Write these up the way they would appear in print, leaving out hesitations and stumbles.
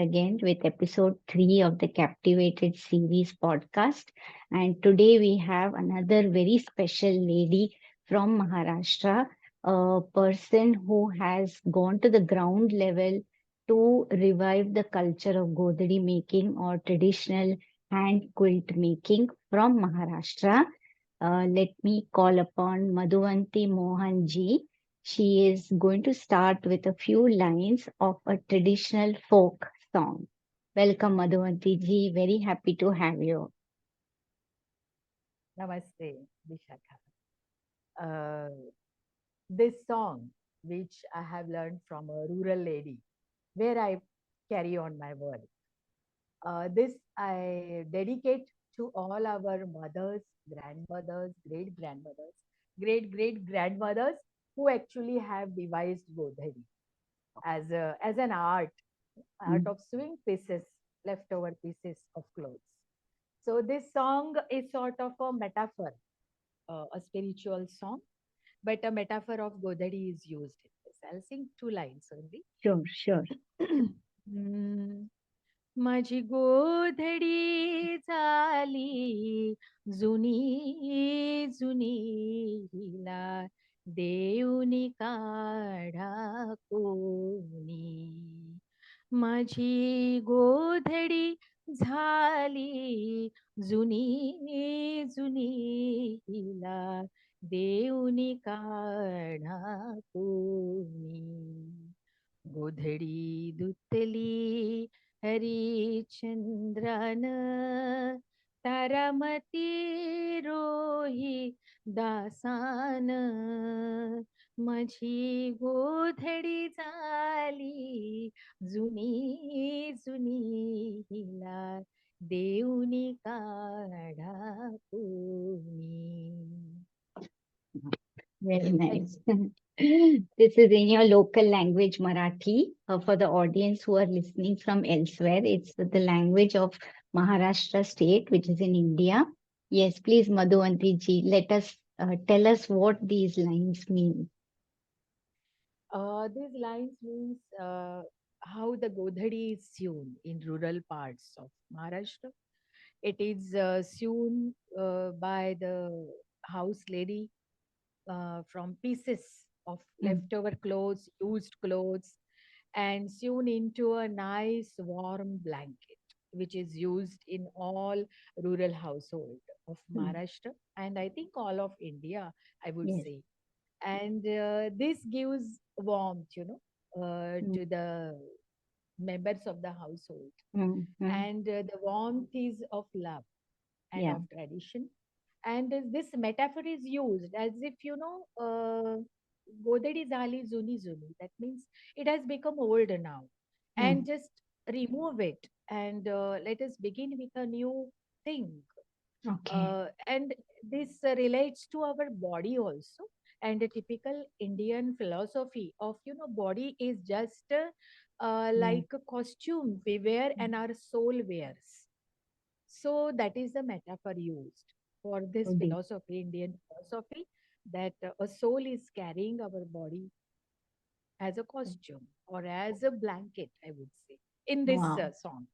again with episode 3 of the Captivated series podcast. And today we have another very special lady from Maharashtra, a person who has gone to the ground level to revive the culture of Godhari making or traditional hand quilt making from Maharashtra. Let me call upon Madhuvanti Mohan ji. She is going to start with a few lines of a traditional folk song. Welcome, Madhuvanti ji. Very happy to have you. Namaste, Vishakha. Uh, this song, which I have learned from a rural lady, where I carry on my work. This I dedicate to all our mothers, grandmothers, great great grandmothers who actually have devised Godhari as an art Mm. of sewing pieces, leftover pieces of clothes. So this song is sort of a metaphor, a spiritual song, but a metaphor of Godhari is used in this. I'll sing two lines only. Sure, sure. हम्म, माझी गोधडी झाली जुनी जुनी हिला देऊनी काढा कोणी माझी गोधडी झाली जुनी जुनी हिला देऊनी काढा कोणी गोधडी दुतली हरिचंद्रान तारामती रोही दासान माझी गोधडी झाली जुनी जुनी हिला देऊनी काढा कोणी. Very Thank nice. This is in your local language, Marathi. For the audience who are listening from elsewhere, it's the language of Maharashtra state, which is in India. Yes, please, Madhuvanti ji, let us tell us what these lines mean. These lines means how the Godhadi is sewn in rural parts of Maharashtra. It is sewn by the house lady from pieces of Mm. leftover clothes, used clothes, and sewn into a nice warm blanket, which is used in all rural household of Mm. Maharashtra and I think all of India, I would Yes. say. And this gives warmth, Mm. to the members of the household. Mm. Mm. And the warmth is of love and Yeah. of tradition. And this metaphor is used as if, Godadi Zali Zuni Zuni. That means it has become old now. And Mm. just remove it and let us begin with a new thing. Okay. And this relates to our body also, and a typical Indian philosophy of body is just Yeah. like a costume we wear Mm. and our soul wears. So that is the metaphor used for this So deep. philosophy, Indian philosophy, that a soul is carrying our body as a costume or as a blanket, I would say, in this Wow. song.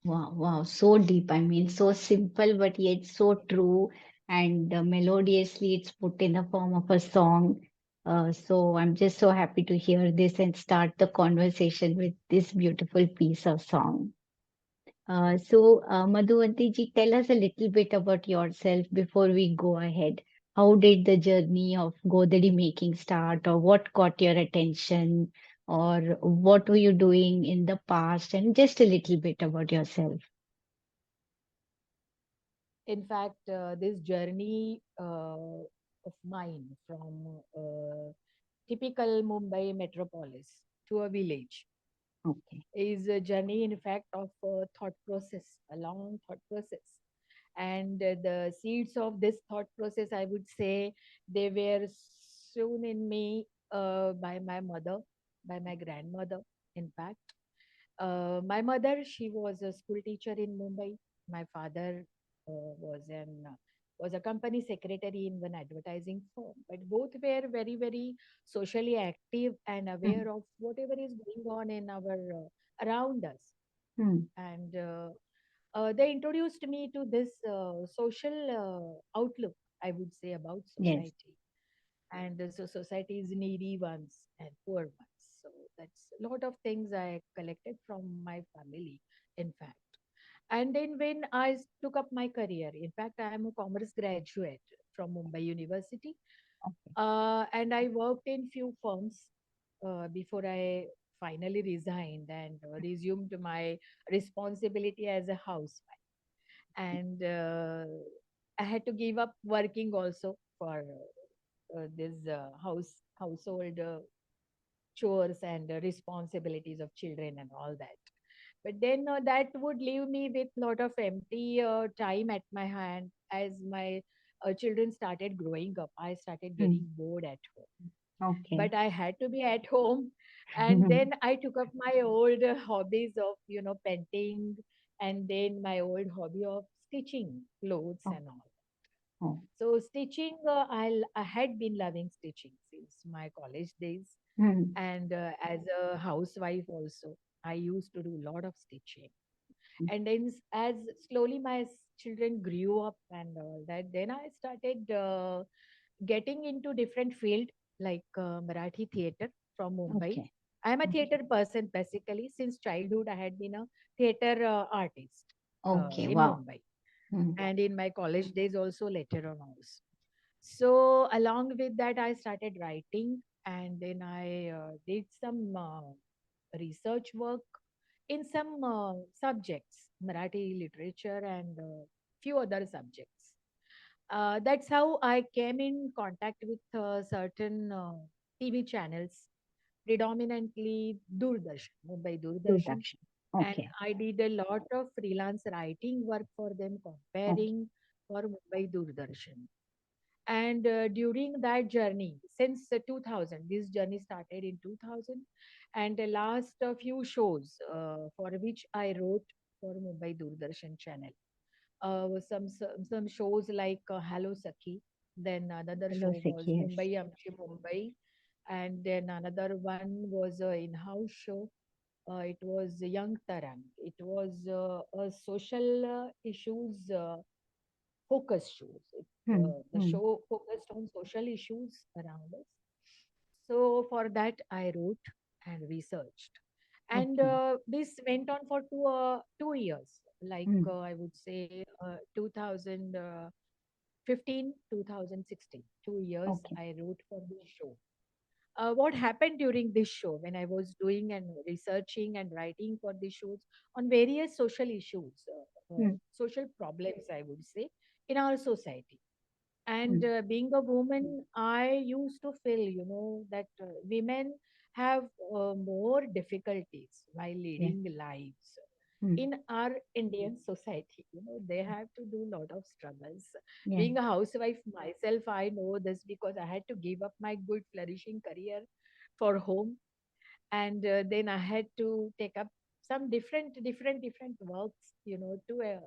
Wow, wow, so deep. I mean, so simple, but yet so true. And melodiously, it's put in the form of a song. So I'm just so happy to hear this and start the conversation with this beautiful piece of song. Madhuvanti ji, tell us a little bit about yourself before we go ahead. How did the journey of Godhari making start, or what caught your attention, or what were you doing in the past, and just a little bit about yourself. In fact, this journey of mine from typical Mumbai metropolis to a village Okay. is a journey, in fact, of a thought process, a long thought process. And the seeds of this thought process, I would say, they were sown in me by my mother, by my grandmother, in fact. My mother, she was a school teacher in Mumbai. My father was a company secretary in one advertising firm. But both were very, very socially active and Mm. aware of whatever is going on in our around us. mm, And they introduced me to this social outlook, I would say, about yes. society. And so society is needy ones and poor ones. So that's a lot of things I collected from my family, in fact. And then when took up my career, in fact, I am a commerce graduate from Mumbai University, Okay. and I worked in few firms before I finally resigned and resumed my responsibility as a housewife. And I had to give up working also for this household chores and responsibilities of children and all that. But then that would leave me with lot of empty time at my hand. As my children started growing up, I started Mm, getting bored at home, okay. but I had to be at home. And then I took up my old hobbies of, painting, and then my old hobby of stitching clothes Oh, and all. oh. So stitching, I had been loving stitching since my college days, Mm, and as a housewife also, I used to do a lot of stitching. mm, And then as slowly my children grew up and all that, then I started getting into different field like Marathi theater from Mumbai. okay. I am a Okay. theater person basically. Since childhood, I had been a theater artist Okay. in Wow. Mumbai, Mm, and in my college days also later on also. So along with that, I started writing, and then I did some research work in some subjects, Marathi literature and few other subjects. That's how I came in contact with certain TV channels, predominantly Doordarshan, Mumbai Doordarshan. Production. And Okay. I did a lot of freelance writing work for them, Okay. comparing for Mumbai Doordarshan. And during that journey, since 2000, this journey started in 2000, and the last few shows for which I wrote for Mumbai Doordarshan channel was some shows like Hello Sakhi. Then another Hello, show Sik. was Yes. Mumbai Amchi Mumbai, and then another one was an in-house show. It was Young Tarang. It was a social issues focus shows. Mm, The mm, show focused on social issues around us. So for that, I wrote and researched, and okay. this went on for 2 years. Like Mm, I would say, 2015, 2016. 2 years okay. I wrote for this show. What happened during this show when I was doing and researching and writing for these shows on various social issues, Mm, social problems, I would say, in our society. And mm, being a woman, I used to feel, that women have more difficulties while yeah. leading lives Mm, in our Indian society. They have to do a lot of struggles. yeah. Being a housewife myself, I know this because I had to give up my good, flourishing career for home, and then I had to take up some different works, to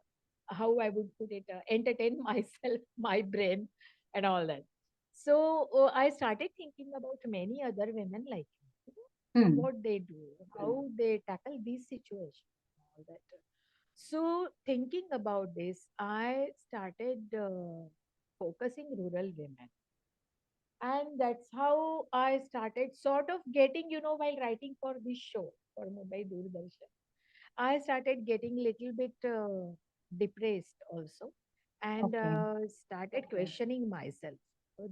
how I would put it, entertain myself, my brain, and all that. So I started thinking about many other women like me, Mm, what they do, how they tackle these situations, all that. So thinking about this, I started focusing rural women, and that's how I started sort of getting, while writing for this show for Mumbai Doordarshan, I started getting little bit depressed also, and okay. started questioning myself,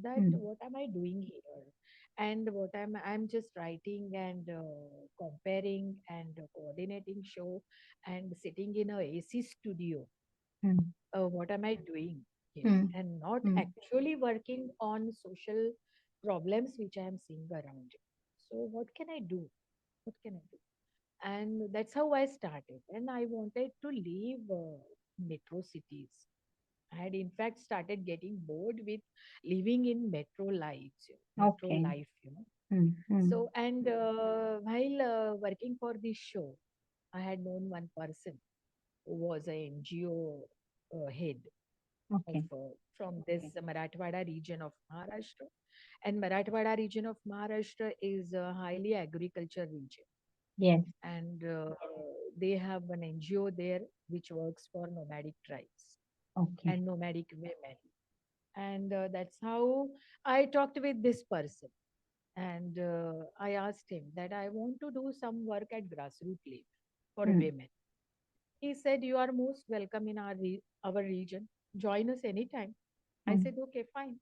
that Mm, what am I doing here, and I'm just writing and comparing and coordinating show and sitting in a AC studio. mm, What am I doing here? mm, And not mm, actually working on social problems which I am seeing around. So what can I do? What can I do? And that's how I started. And I wanted to leave metro cities. I had in fact started getting bored with living in metro lives, metro okay. life, Mm, mm, So, and while working for this show, I had known one person who was a NGO head of okay. from this Marathwada region of Maharashtra. And Marathwada region of Maharashtra is a highly agriculture region. Yes. And they have an NGO there which works for nomadic tribes Okay. and nomadic women. And that's how I talked with this person. And I asked him that I want to do some work at grassroots level for Hmm. women. He said, "You are most welcome in our region. Join us anytime." I Hmm. said, "Okay, fine."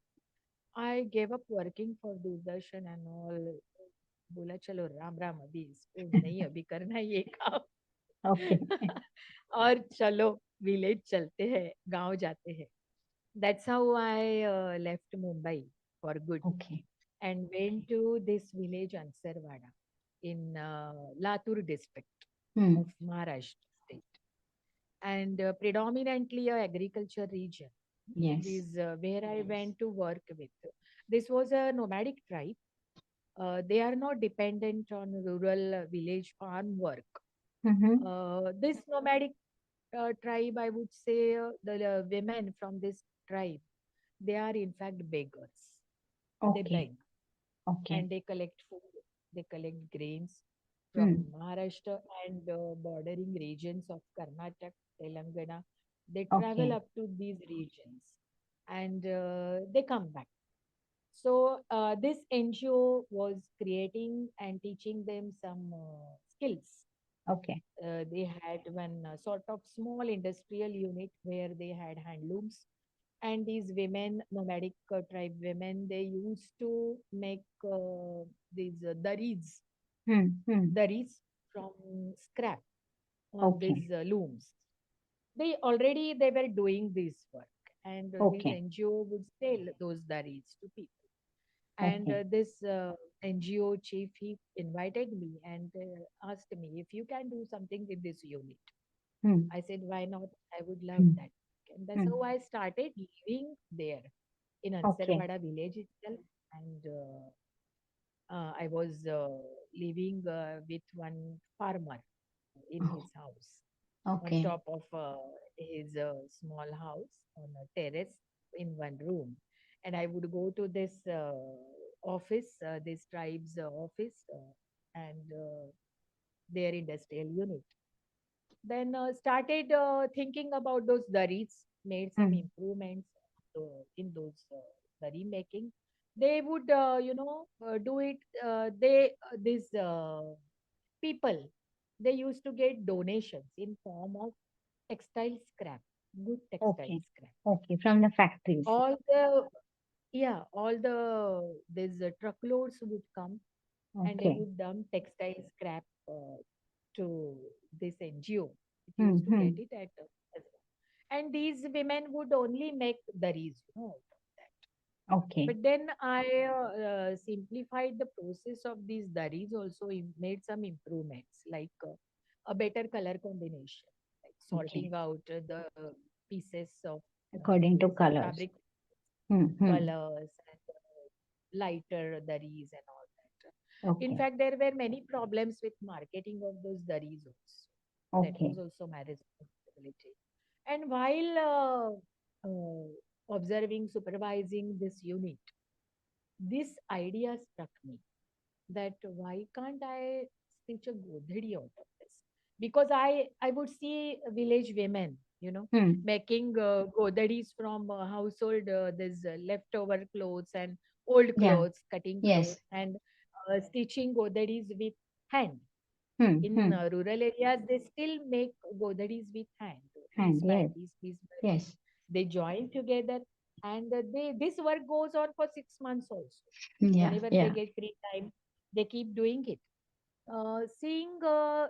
I gave up working for Doordarshan and all. बोला चलो राम राम अभी इसको नहीं अभी करना है ये काम Okay. और चलो विलेज चलते हैं गांव जाते हैं. That's how I left Mumbai for good Okay. and went to this village Ansarwada in Latur district Hmm. of Maharashtra state, and predominantly a agriculture region. Yes. This where I went to work with. This was a nomadic tribe. They are not dependent on rural village farm work. Mm-hmm. This nomadic tribe, I would say, the women from this tribe, they are in fact beggars. They Okay. beg Okay. and they collect food, they collect grains from Hmm. Maharashtra and bordering regions of Karnataka, Telangana. They travel Okay. up to these regions and they come back. So, this NGO was creating and teaching them some skills. Okay. They had one sort of small industrial unit where they had handlooms, and these women, nomadic tribe women, they used to make these Hmm. Hmm. daris from scrap on Okay. these looms. They were doing this work, and this Okay. NGO would sell those daris to people. And Okay. this NGO chief, he invited me and asked me if you can do something with this unit. Hmm. I said, why not? I would love Hmm. that. And that's Hmm. how I started living there in Okay. Ansarwada village itself. And I was living with one farmer in Oh, his house on okay. top of his small house on a terrace in one room. And I would go to this office, this tribe's office, and their industrial unit. Then started thinking about those daris, made some Hmm. improvements in those dari making. They would, do it. These people, they used to get donations in form of textile scrap, good textile Okay. scrap. Okay. From the factories. All the all the these truckloads would come and they Okay. would dump textile scrap to this NGO. It Hmm. used to get Hmm. it at as well. And these women would only make daris, out of that. Okay. But then I simplified the process of these daris also, made some improvements like a better color combination, like Okay. sorting out the pieces of According to these colors. fabric Hmm. Hmm. colors and lighter daris and all that. In Okay. fact, there were many problems with marketing of those daris also. That was Okay. also my responsibility. And while observing, supervising this unit, this idea struck me that why can't I stitch a godhari out of this? Because I would see village women, Hmm. making godharis from household this leftover clothes and old Yeah. clothes, cutting clothes Yes. and stitching godharis with hand. Hmm. In Hmm. rural areas, they still make godharis with hand, piece Hand. by Yes. piece by piece. Yes. They join together, and they this work goes on for 6 months also. Yeah. Whenever they Yeah. get free time, they keep doing it. Seeing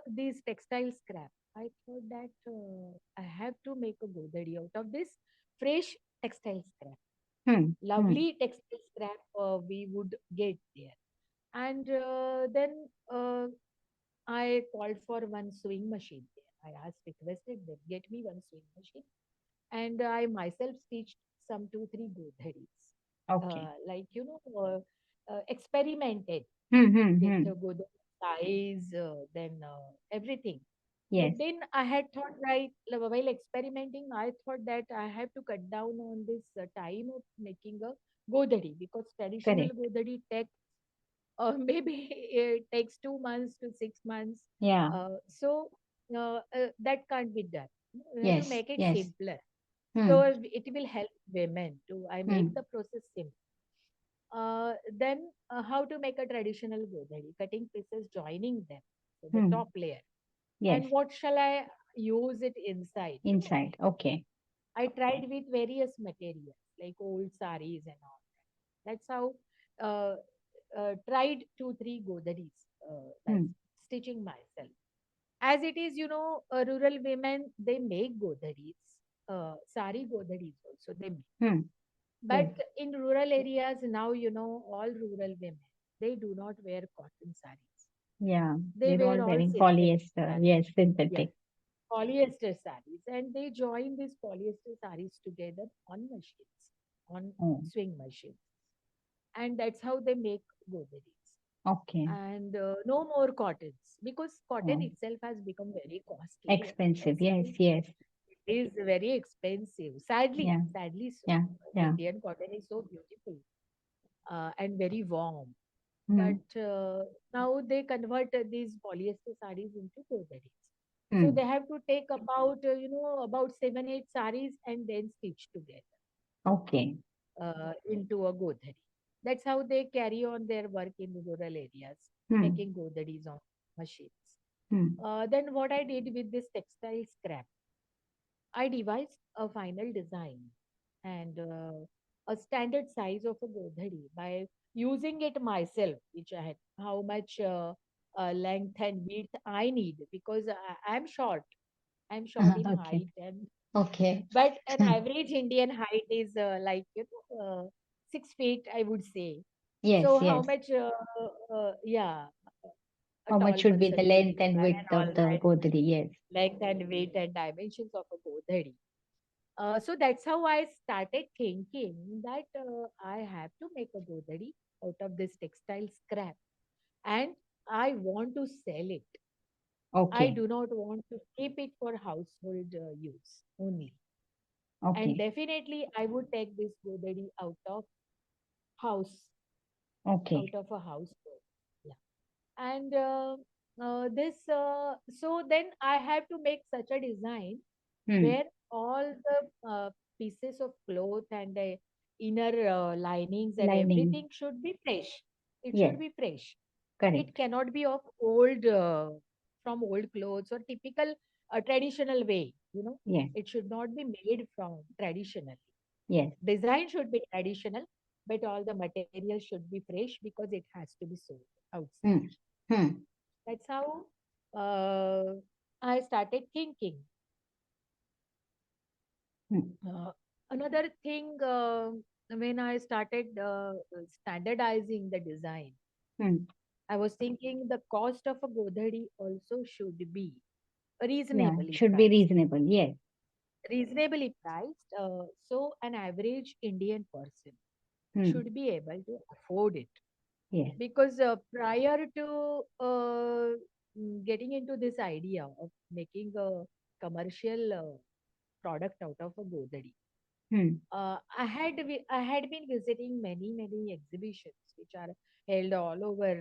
these textile scrap, I thought that I have to make a godhari out of this fresh textile scrap. Hmm. Hmm. Lovely textile scrap we would get there. And then I called for one sewing machine there. I asked, requested them, get me one sewing machine. And I myself stitched some two, three godharis. Okay. Experimented Hmm. Hmm. with Hmm. godhari size, then everything. But Yes. then I had thought, right, while experimenting, I thought that I have to cut down on this time of making a godhari because traditional Correct. godhari takes maybe it takes 2 months to 6 months. Yeah. So that can't be done. We have to Yes. make it Yes. simpler. So Hmm. it will help women to I make Hmm. the process simple. Then how to make a traditional godhari? Cutting pieces, joining them. So the Hmm. top layer. Yes. And what shall I use it inside? Inside. Okay. I tried with various materials like old saris and all. That's how uh, tried 2 3 godharis. That's Hmm. stitching myself. As it is, rural women they make godharis, sari godharis also they make. Hmm. Yes. But in rural areas now, all rural women they do not wear cotton saris. Yeah. They They're all wear all wearing synthetic polyester. saris. Yes. Yeah, Synthetic. polyester saris, and they join these polyester saris together on machines, on Oh. swing machines, and that's how they make godharis. Okay. And no more cottons because cotton Oh. itself has become very costly and Expensive. Yes. still Yes. it is very expensive. Sadly, Yeah. sadly so. Yeah. Yeah. Indian cotton is so beautiful and very warm. Hmm. But now they convert these polyester sarees into godharis. So Hmm. they have to take about 7 8 sarees and then stitch together Okay. into a godhari. That's how they carry on their work in rural areas, Hmm. making godharis on machines. Hmm. Then what I did with this textile scrap, I devised a final design and a standard size of a godhari by using it myself, which I had how much length and width I need because I'm short. I'm short in Okay. height, and Okay. but an average Indian height is 6 feet, I would say. Yes. So how Yes. much? Yeah, a How much tall should be the person should length and require width and of all the that Godri? Yes. length and weight and dimensions of a godhari. So that's how I started thinking that I have to make a godhari out of this textile scrap and I want to sell it. I Okay. do not want to keep it for household use only. And Okay. definitely, I would take this godhari house, out Okay. of a household. Yeah. And so then I have to make such a design Hmm. where all the pieces of cloth and the inner linings and Lining. everything should be fresh. It should Yes. be fresh. It Correct. cannot be of from old clothes or typical traditional way. Yes. It should not be made from traditional. Yes. Design should be traditional, but all the material should be fresh because it has to be sold outside. Hmm. Hmm. That's how uh, I started thinking. Hmm. Uh, Another thing, when I started standardizing the design, Hmm. I was thinking the cost of a godhari also should be Yeah. reasonably Should be priced. reasonable. Yes. Reasonably priced, so an average Indian person Hmm. should be able to afford it. Yes. Because prior to getting into this idea of making a commercial product out of a godhari, Hmm. I had been visiting many exhibitions which are held all over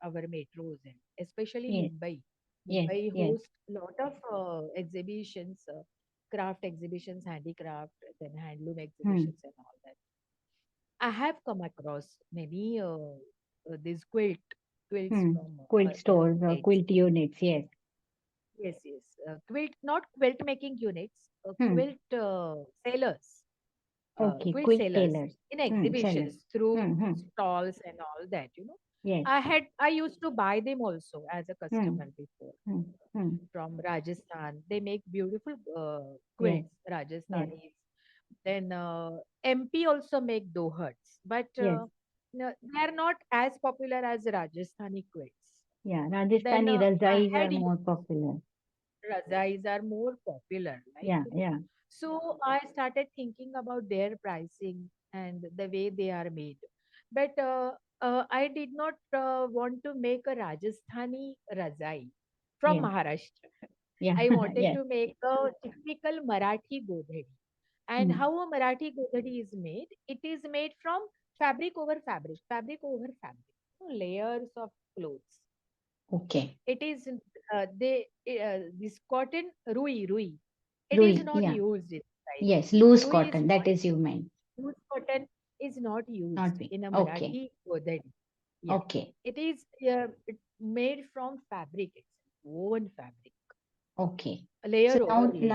our metros and especially Yes. Mumbai. Yes. Mumbai Yes. hosts a lot of exhibitions, craft exhibitions, handicraft, then handloom Hmm. exhibitions and all that. I have come across many these quilts Hmm. from Quilt other stores or states. quilt units. Yes. Yes, yes. Quilt, not quilt making units, Hmm. quilt sellers, Okay. quilt Quilt sellers tailors. in Hmm. Sellers. exhibitions through Hmm. Hmm. stalls and all that. Yes. I used to buy them also as a Hmm. customer before Hmm. Hmm. from Rajasthan. They make beautiful Yes. quilts, Yes. Rajasthanis. Then MP also make dohats, but Yes. no, they are not as popular as Rajasthani quilts. Yeah. Then Rajasthani I razais are had more popular. razais are more popular, like Yeah. Yeah. so I started thinking about their pricing and the way they are made. But I did not want to make a Rajasthani razai from Yes. Maharashtra. Yeah. I wanted Yes. to make a typical Marathi godhadi. And Hmm. how a Marathi godhadi is made? It is made from fabric over fabric, layers of clothes. Okay. It is. this cotton rui, it is Rui, not yeah. used inside. Yes, loose Rui is cotton. That not is you meant. loose cotton is not Not used me. in a Okay. Marathi Godhari. Yeah, Okay. it is made from fabric, it's woven fabric, Okay. a So layer over layer.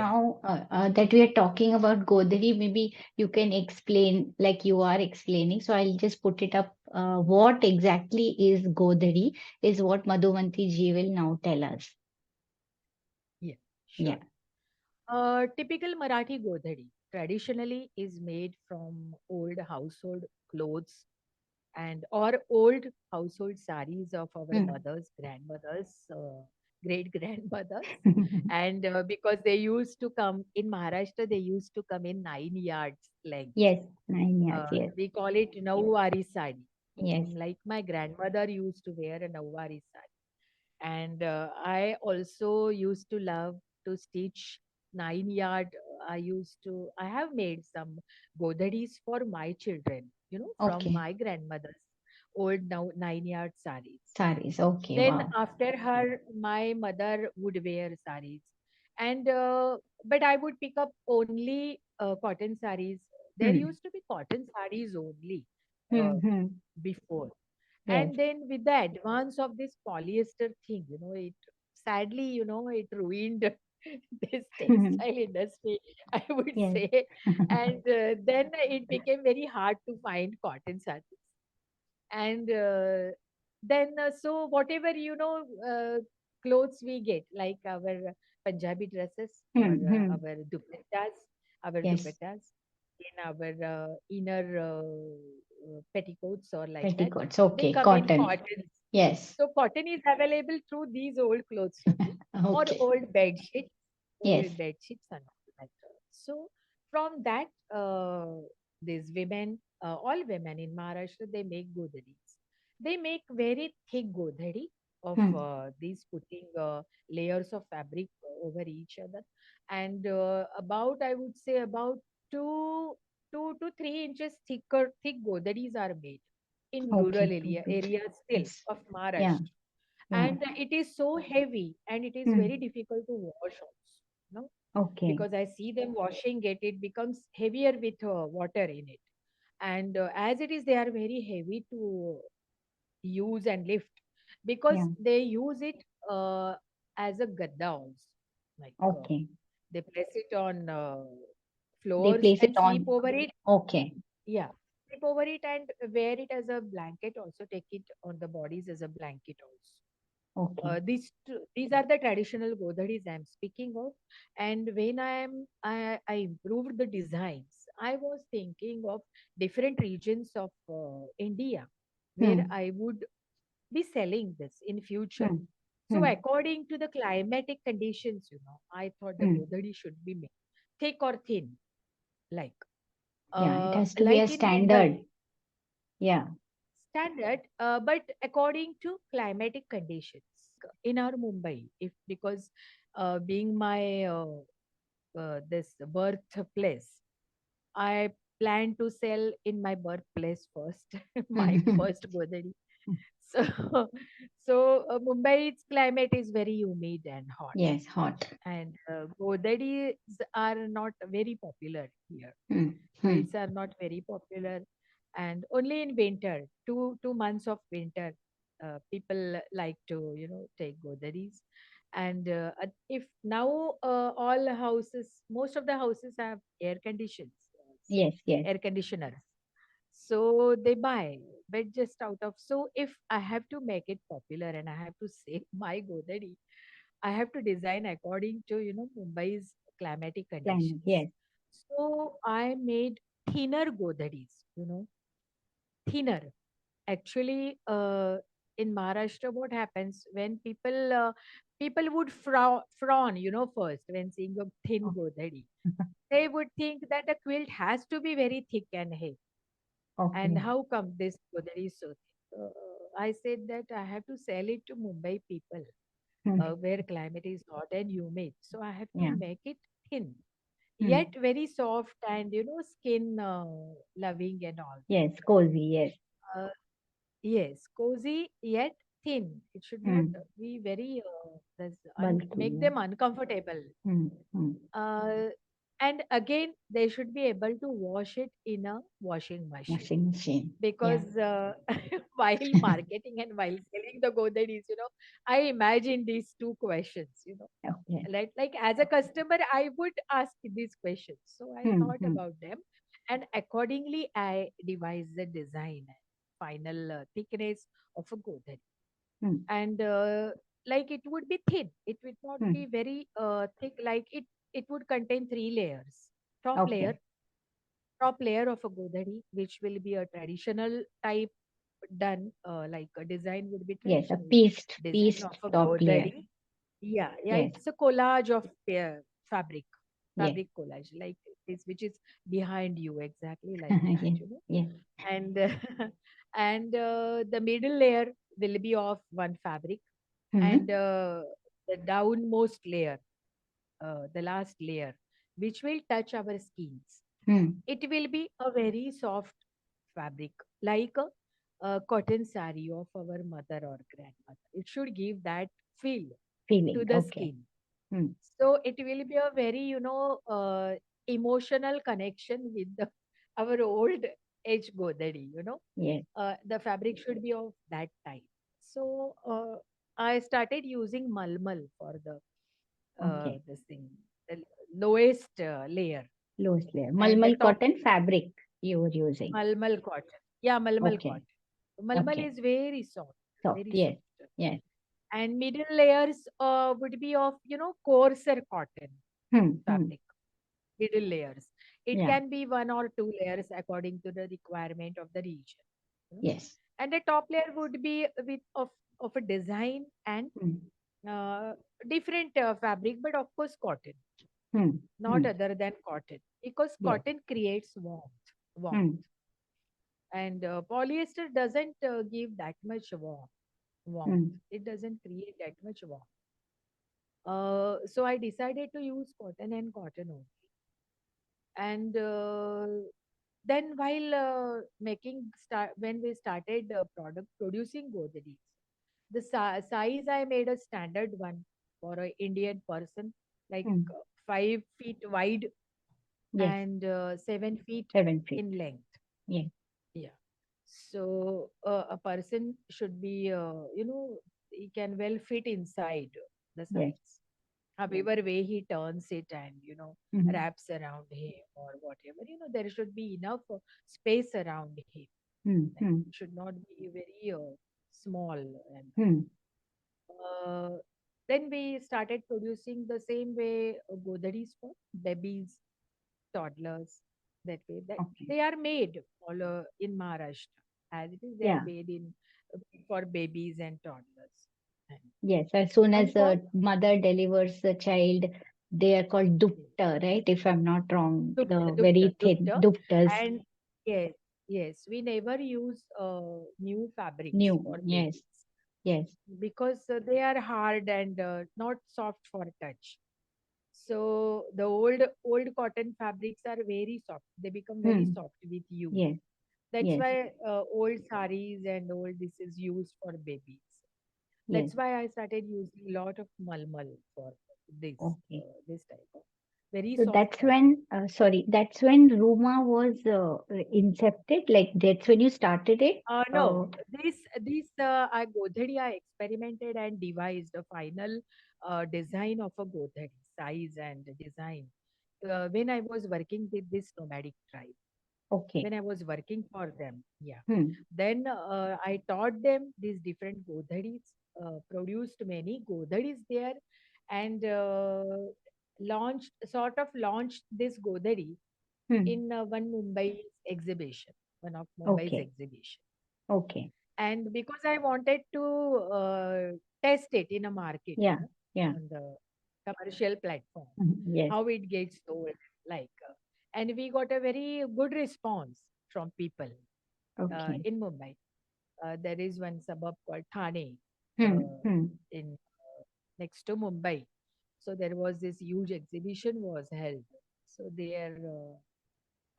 that we are talking about Godhari, maybe you can explain like you are explaining. So I'll just put it up. What exactly is Godhari is what Madhuvanti ji will now tell us. Yeah, Yeah. sure. Typical Marathi Godhari traditionally is made from old household clothes and or old household saris of our Hmm. mothers, grandmothers, great grandmothers. And because they used to come in Maharashtra, they used to come in 9 yards length. Yes. 9 years. Yes. We call it Nauwari sari. Yes. Like my grandmother used to wear a Nauwari sari. And I also used to love to stitch 9 yard. I have made some godadis for my children, from Okay. my grandmother's old now 9 yard saris. Saris. Okay. Then Wow. after her, my mother would wear saris, and but I would pick up only cotton saris. There Hmm. used to be cotton saris only uh, Hmm. Hmm. before, Yes. and then with the advance of this polyester thing, it sadly, it ruined this textile industry, I would Yes. say, and then it became very hard to find cotton saris. And then so whatever clothes we get, like our Punjabi dresses or Hmm. Hmm. our Yes. dupattas in our inner petticoats or like that, Petticoats. they Okay. come in Cotton. cottons. Yes. So cotton is available through these old clothes only, or Okay. Yes. old bed sheets and all that. So from that, these women, all women in Maharashtra, they make godharis. They make very thick godhari of Hmm. these, putting layers of fabric over each other, and about, I would say, about 2 to 3 inches thick godharis are made in Okay. rural Two to three. areas still Yes. of Yeah. Maharashtra. Yeah. And it is so heavy and it is very Hmm. difficult to wash also, no? Okay. Because I see them washing it, it becomes heavier with water in it. And as it is, they are very heavy to use and lift, because Yeah. they use it as a gadda also. Like Okay. they place it on They floors place it and sleep on. over it. Okay. Yeah, sleep over it and wear it as a blanket. Also take it on the bodies as a blanket also. Okay. These are the traditional godharis I'm speaking of. And when I improved the designs, I was thinking of different regions of India where Hmm. I would be selling this in future. Hmm. So Hmm. according to the climatic conditions, I thought the Hmm. godhari should be made thick or thin, like Yeah. It has to be a like in Mumbai standard. Yeah. standard, but according to climatic conditions. In our Mumbai, if because being my this birthplace, I plan to sell in my birthplace first, my first Godhari. So, Mumbai's climate is very humid and hot, Yes. Hot. and Godharis are not very popular here. Hmm. Hmm. Quilts are not very popular, and only in winter, 2 months of winter, people like to take Godharis. And if now all houses, most of the houses have Yes. Yes. air conditioners, so they buy. But just out of, so if I have to make it popular and I have to save my Godhari, I have to design according to Mumbai's climatic Climate. conditions. Yes. So I made thinner godadis, thinner. Actually, in Maharashtra, what happens when people would frown, first when seeing a thin Oh, godadi. They would think that a quilt has to be very thick and heavy. And okay. how come this godadi is so thick? I said that I have to sell it to Mumbai people, Hmm. where climate is hot and humid. So I have to Yeah. make it thin, Hmm. yet very soft and skin loving and all that. Yes. Cozy. Yes. Uh, yes, cozy yet thin. It should not Hmm. be very Bulky. make Yeah. them uncomfortable. Hmm. Hmm. Uh, and again, they should be able to wash it in a washing machine, Washing machine. Yeah. because while marketing and while selling the Godadis, I imagine these two questions, Okay. like as a customer, I would ask these questions. So I Hmm. thought Hmm. about them, and accordingly, I devised the design and final thickness of a Godari. Hmm. And like it would be thin, it would not Hmm. be very thick, like it would contain three layers. top layer Okay. top layer of a Godari, which will be a traditional type done, like a design would be Yes. A traditional design of pieced a top layer. Godari. Yeah, Yes. it's a collage of fabric, Yes. collage, like this, which is behind you, exactly like that, Yes. Yes. and and the middle layer will be of one fabric, Hmm. and the downmost layer, the last layer, which will touch our skins. Hmm. It will be a very soft fabric, like a cotton sari of our mother or grandmother. It should give that feel to Feeling. the Okay. skin. Hmm. So it will be a very, emotional connection with our old age Godadi. Yes. The fabric should be of that type. So I started using malmal for the Okay. this thing, the lowest layer, Loose layer. and the Malmal top cotton fabric you were using. malmal cotton. Yeah, malmal Okay. cotton. Malmal Okay. is very soft, Soft. very Yes. soft. Yes. And middle layers would be of, coarser cotton Hmm. Hmm. fabric. Middle layers. It Yeah. can be one or two layers according to the requirement of the region. you know. Yes. And the top layer would be with of a design and Hmm. uh, different fabric, but of course cotton, Hmm. not Hmm. other than cotton, because Yes. cotton creates warmth, Hmm. and polyester doesn't give that much warmth. Hmm. It doesn't create that much warmth. So I decided to use cotton and cotton only. And then while when we started product producing Godhidis, the size I made a standard one for an Indian person, like Hmm. 5 feet wide Yes. and 7 feet 7 feet. in length. Yes. Yeah. So a person should be, he can well fit inside the Yes. size. However way he turns it and, Hmm. wraps around him or whatever, there should be enough space around him. Hmm. Like Hmm. it should not be very small. And Hmm. uh, then we started producing the same way Godadis for babies, toddlers, that way that Okay. they are made all in Maharashtra. As it is, they are Yeah. made in for babies and toddlers. And, Yes. As soon as and for a mother delivers the child, they are called dupta, right? If I'm not wrong, the very thin dupta, duptas. and yes, yes, we never use new fabrics New. for Yes. babies, Yes. because they are hard and not soft for touch. So the old cotton fabrics are very soft. They become very Hmm. soft with use. Yes. That's Yes. why old saris and old this is used for babies. Yes. That's why I started using a lot of malmal for Okay. this type of very So soft that's fabric. when, that's when Ruma was incepted. Like that's when you started it. No, this I Godhadi I experimented and devised a final design of a Godhadi size and design when I was working with this nomadic tribe. Okay. When I was working for them, yeah. Hmm. Then I taught them these different Godhadis, produced many Godhadis there, and launched this Godhadi Hmm. in one of Mumbai's Okay. exhibition. Okay. And because I wanted to test it in a market, Yeah. Yeah. on the commercial platform, Mhm. Yes. how it gets sold, like, and we got a very good response from people Okay. in Mumbai. There is one suburb called Thane, Hmm. uh, Hmm. in next to Mumbai. So there was this huge exhibition was held. So there,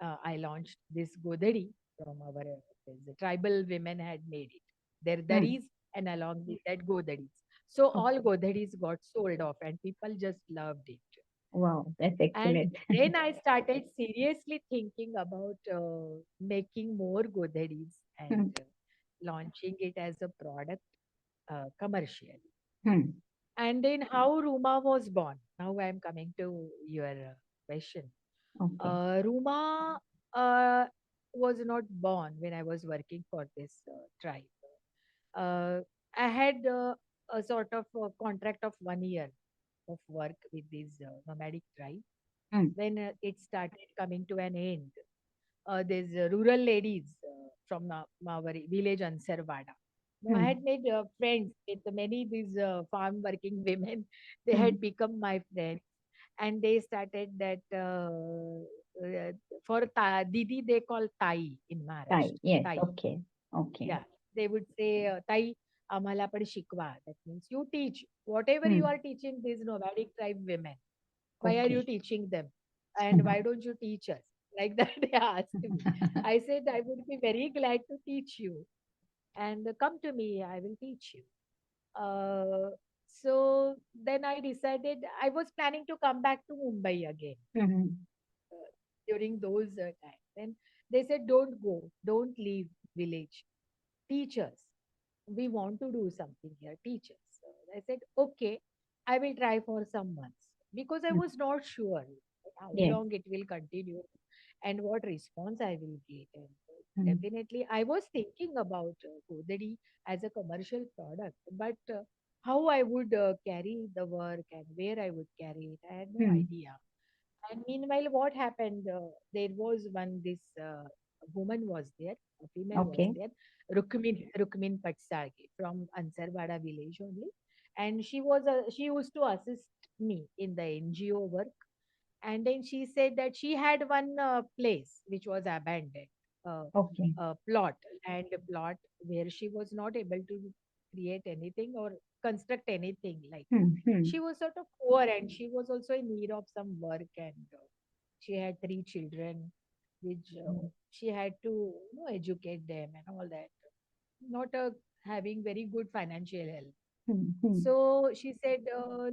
I launched this Godari from the tribal women had made it. Their Hmm. daris and along with that Godharis. So all Okay. Godharis got sold off and people just loved it. Wow, that's And excellent. then I started seriously thinking about making more Godharis and Hmm. launching it as a product commercially. Hmm. And then how Ruma was born. Now I am coming to your question. Okay. Ruma uh, was not born when I was working for this tribe. Uh, I had a sort of a contract of 1 year of work with this nomadic tribe. Hmm. When it started coming to an end, these rural ladies from our village Ansarwada. Now, I Hmm. had made friends with many these farm working women. They Hmm. had become my friends, and they started that uh, for Didi they call Tai in Thai. Maharashtra. Yes. Tai, Okay. Okay. yeah, they would say Tai आम्हाला पण शिकवा. That means you teach whatever you Hmm. are teaching these nomadic tribe women. Why are you Okay. teaching them? And why don't you teach us? Like that, they asked me. I said, I would be very glad to teach you. And come to me, I will teach you. So then I decided I was planning to come back to Mumbai again Hmm. during those times. And they said, don't go, don't leave village. Teach us. We want to do something here. Teach us. So I said, okay, I will try for some months because I Hmm. was not sure how Yes. long it will continue and what response I will get. And Hmm. definitely, I was thinking about Godhari as a commercial product, but how I would carry the work and where I would carry it, I had no Hmm. idea. And meanwhile, what happened? There was one this woman was there, a female was Okay. there, Rukmin Patsage from Ansarwada village only, and she used to assist me in the NGO work. And then she said that she had one place which was abandoned, uh, Okay. plot and a plot where she was not able to create anything or construct anything like Hmm. Hmm. she was sort of poor and she was also in need of some work and she had three children which she had to educate them and all that, not having very good financial health. Hmm. Hmm. So she said,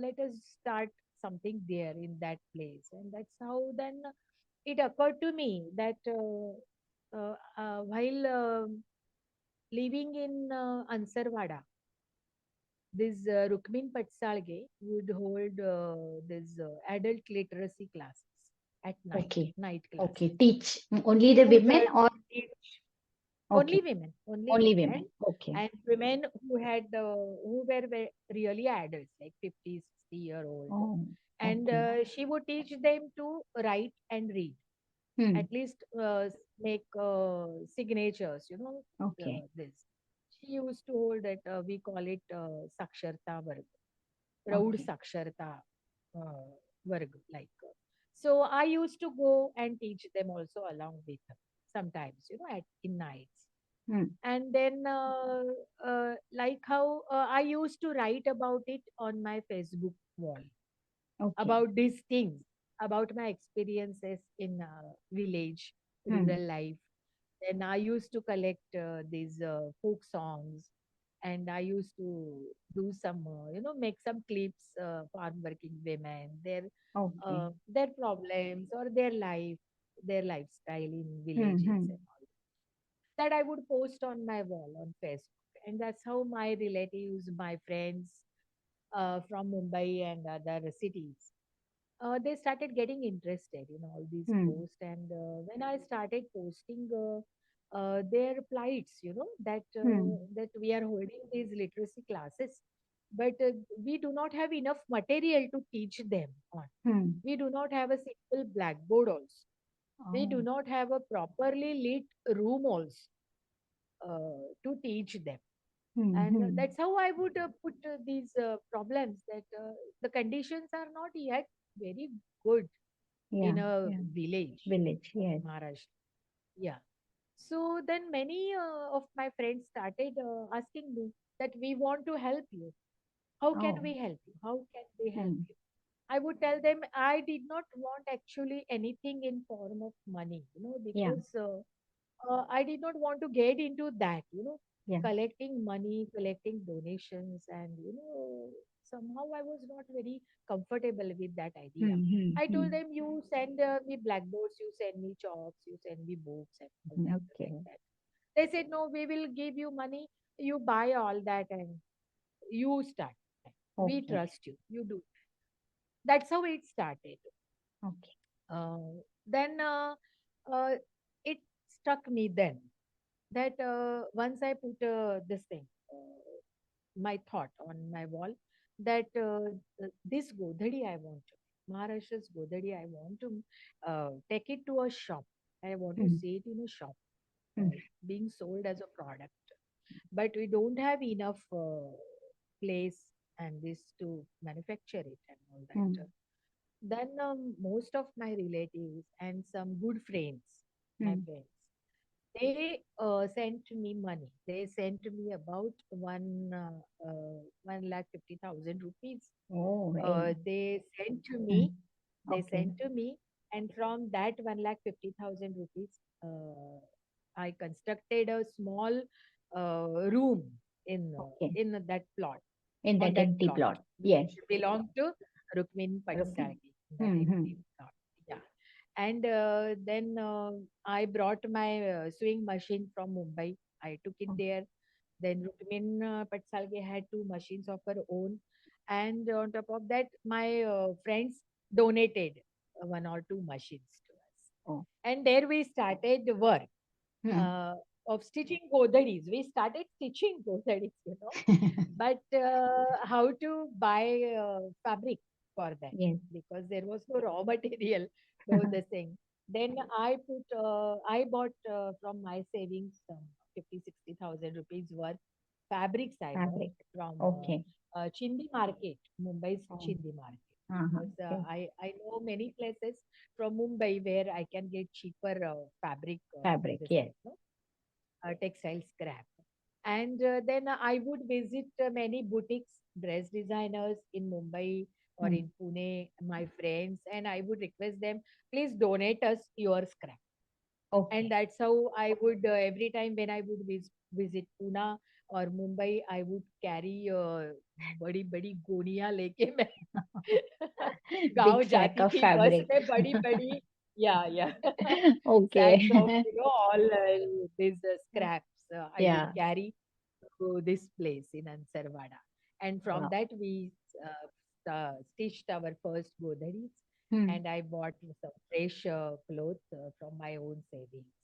let us start something there in that place. And that's how then it occurred to me that while living in Ansarwada, this Rukmin Patsalge would hold this adult literacy classes at Okay. night Okay. classes. Teach only She the would women or teach okay. only Only women, women. Okay. and women who had who were really adults, like 50, 60-year old. Oh. And Okay. she would teach them to write and read, Hmm. at least make signatures, Okay. this. She used to hold that, we call it Saksharta Varg, Proud Okay. Saksharta uh, Varg. Like, so I used to go and teach them also along with her sometimes, in nights. Hmm. And then, like how I used to write about it on my Facebook wall Okay. about these things, about my experiences in village, Hmm. rural life. Then I used to collect these folk songs, and I used to do some, make some clips, farm working women, Okay. their problems or their lifestyle in Hmm. villages Hmm. and all that I would post on my wall on Facebook. And that's how my relatives, my friends from Mumbai and other cities, they started getting interested in all these Hmm. posts. And when I started posting their plights, Hmm. that we are holding these literacy classes, but we do not have enough material to teach them on. Hmm. We do not have a simple blackboard also. We do Oh. not have a properly lit room also to teach them. Hmm. And Hmm. that's how I would put these problems that the conditions are not yet very good in Yeah. a Yeah. village Village. of Yes. Maharashtra. Yeah. So then many of my friends started asking me that we want to help you. How can Oh. we help you? How can we help Hmm. you? I would tell them I did not want actually anything in form of money, Yeah. because I did not want to get into that, Yeah. collecting money, collecting donations, and somehow I was not very comfortable with that idea. Hmm. Hmm. I told Hmm. them, you send me blackboards, you send me chalks, you send me books, and all that, like Okay. that. They said, no, we will give you money, you buy all that, and you start. We Okay. trust you, you do. That's how it started. Okay. Then uh, it struck me then that once I put this thing, my thought on my wall, that this Godhari I want to, Maharashtra's Godhari, I want to take it to a shop. I want to Hmm. see it in a shop, Hmm. being sold as a product. But we don't have enough place and this to manufacture it and all that. Hmm. Then most of my relatives and some good friends, my Hmm. friends, they sent me money. They sent me about 1,50,000 rupees. Oh, hey. They sent to Hmm. me. They Okay. sent to me, and from that 1,50,000 rupees, I constructed a small room Okay. in that plot, In on that that empty plot, plot. which Yes. belonged to Rukmin Okay. Patsagi, that Hmm. Hmm. empty plot. Yeah. And then I brought my sewing machine from Mumbai. I took it Oh, there. Then Rukmin Patsalge had two machines of her own. And on top of that, my friends donated one or two machines to us. oh. And there we started the work Hmm. uh, of stitching godharis. We started stitching godharis. But how to buy fabric for that? Yes. Because there was no raw material, no the thing. Then I bought from my savings some 50, 60,000 rupees worth fabrics. I bought Fabric. from Okay. Chindi market, Mumbai's Oh. Chindi market. Uh-huh. Because Yes. I know many places from Mumbai where I can get cheaper fabric, Fabric. this Yes. thing, no? Textile scrap. And then I would visit many boutiques, dress designers in Mumbai or Hmm. in Pune, my friends, and I would request them, please donate us your scrap. And Okay. that's how I would, every time when I would visit Pune or Mumbai, I would carry बड़ी बड़ी गोनियां लेके मैं गांव Big sack जाती of थी बस fabric. में बड़ी बड़ी, yeah. Sacks of Okay. all these scraps I would Yeah. carry to this place in Ansarwada. And from Wow. that we stitched our first Godharis, Hmm. and I bought some fresh clothes from my own savings.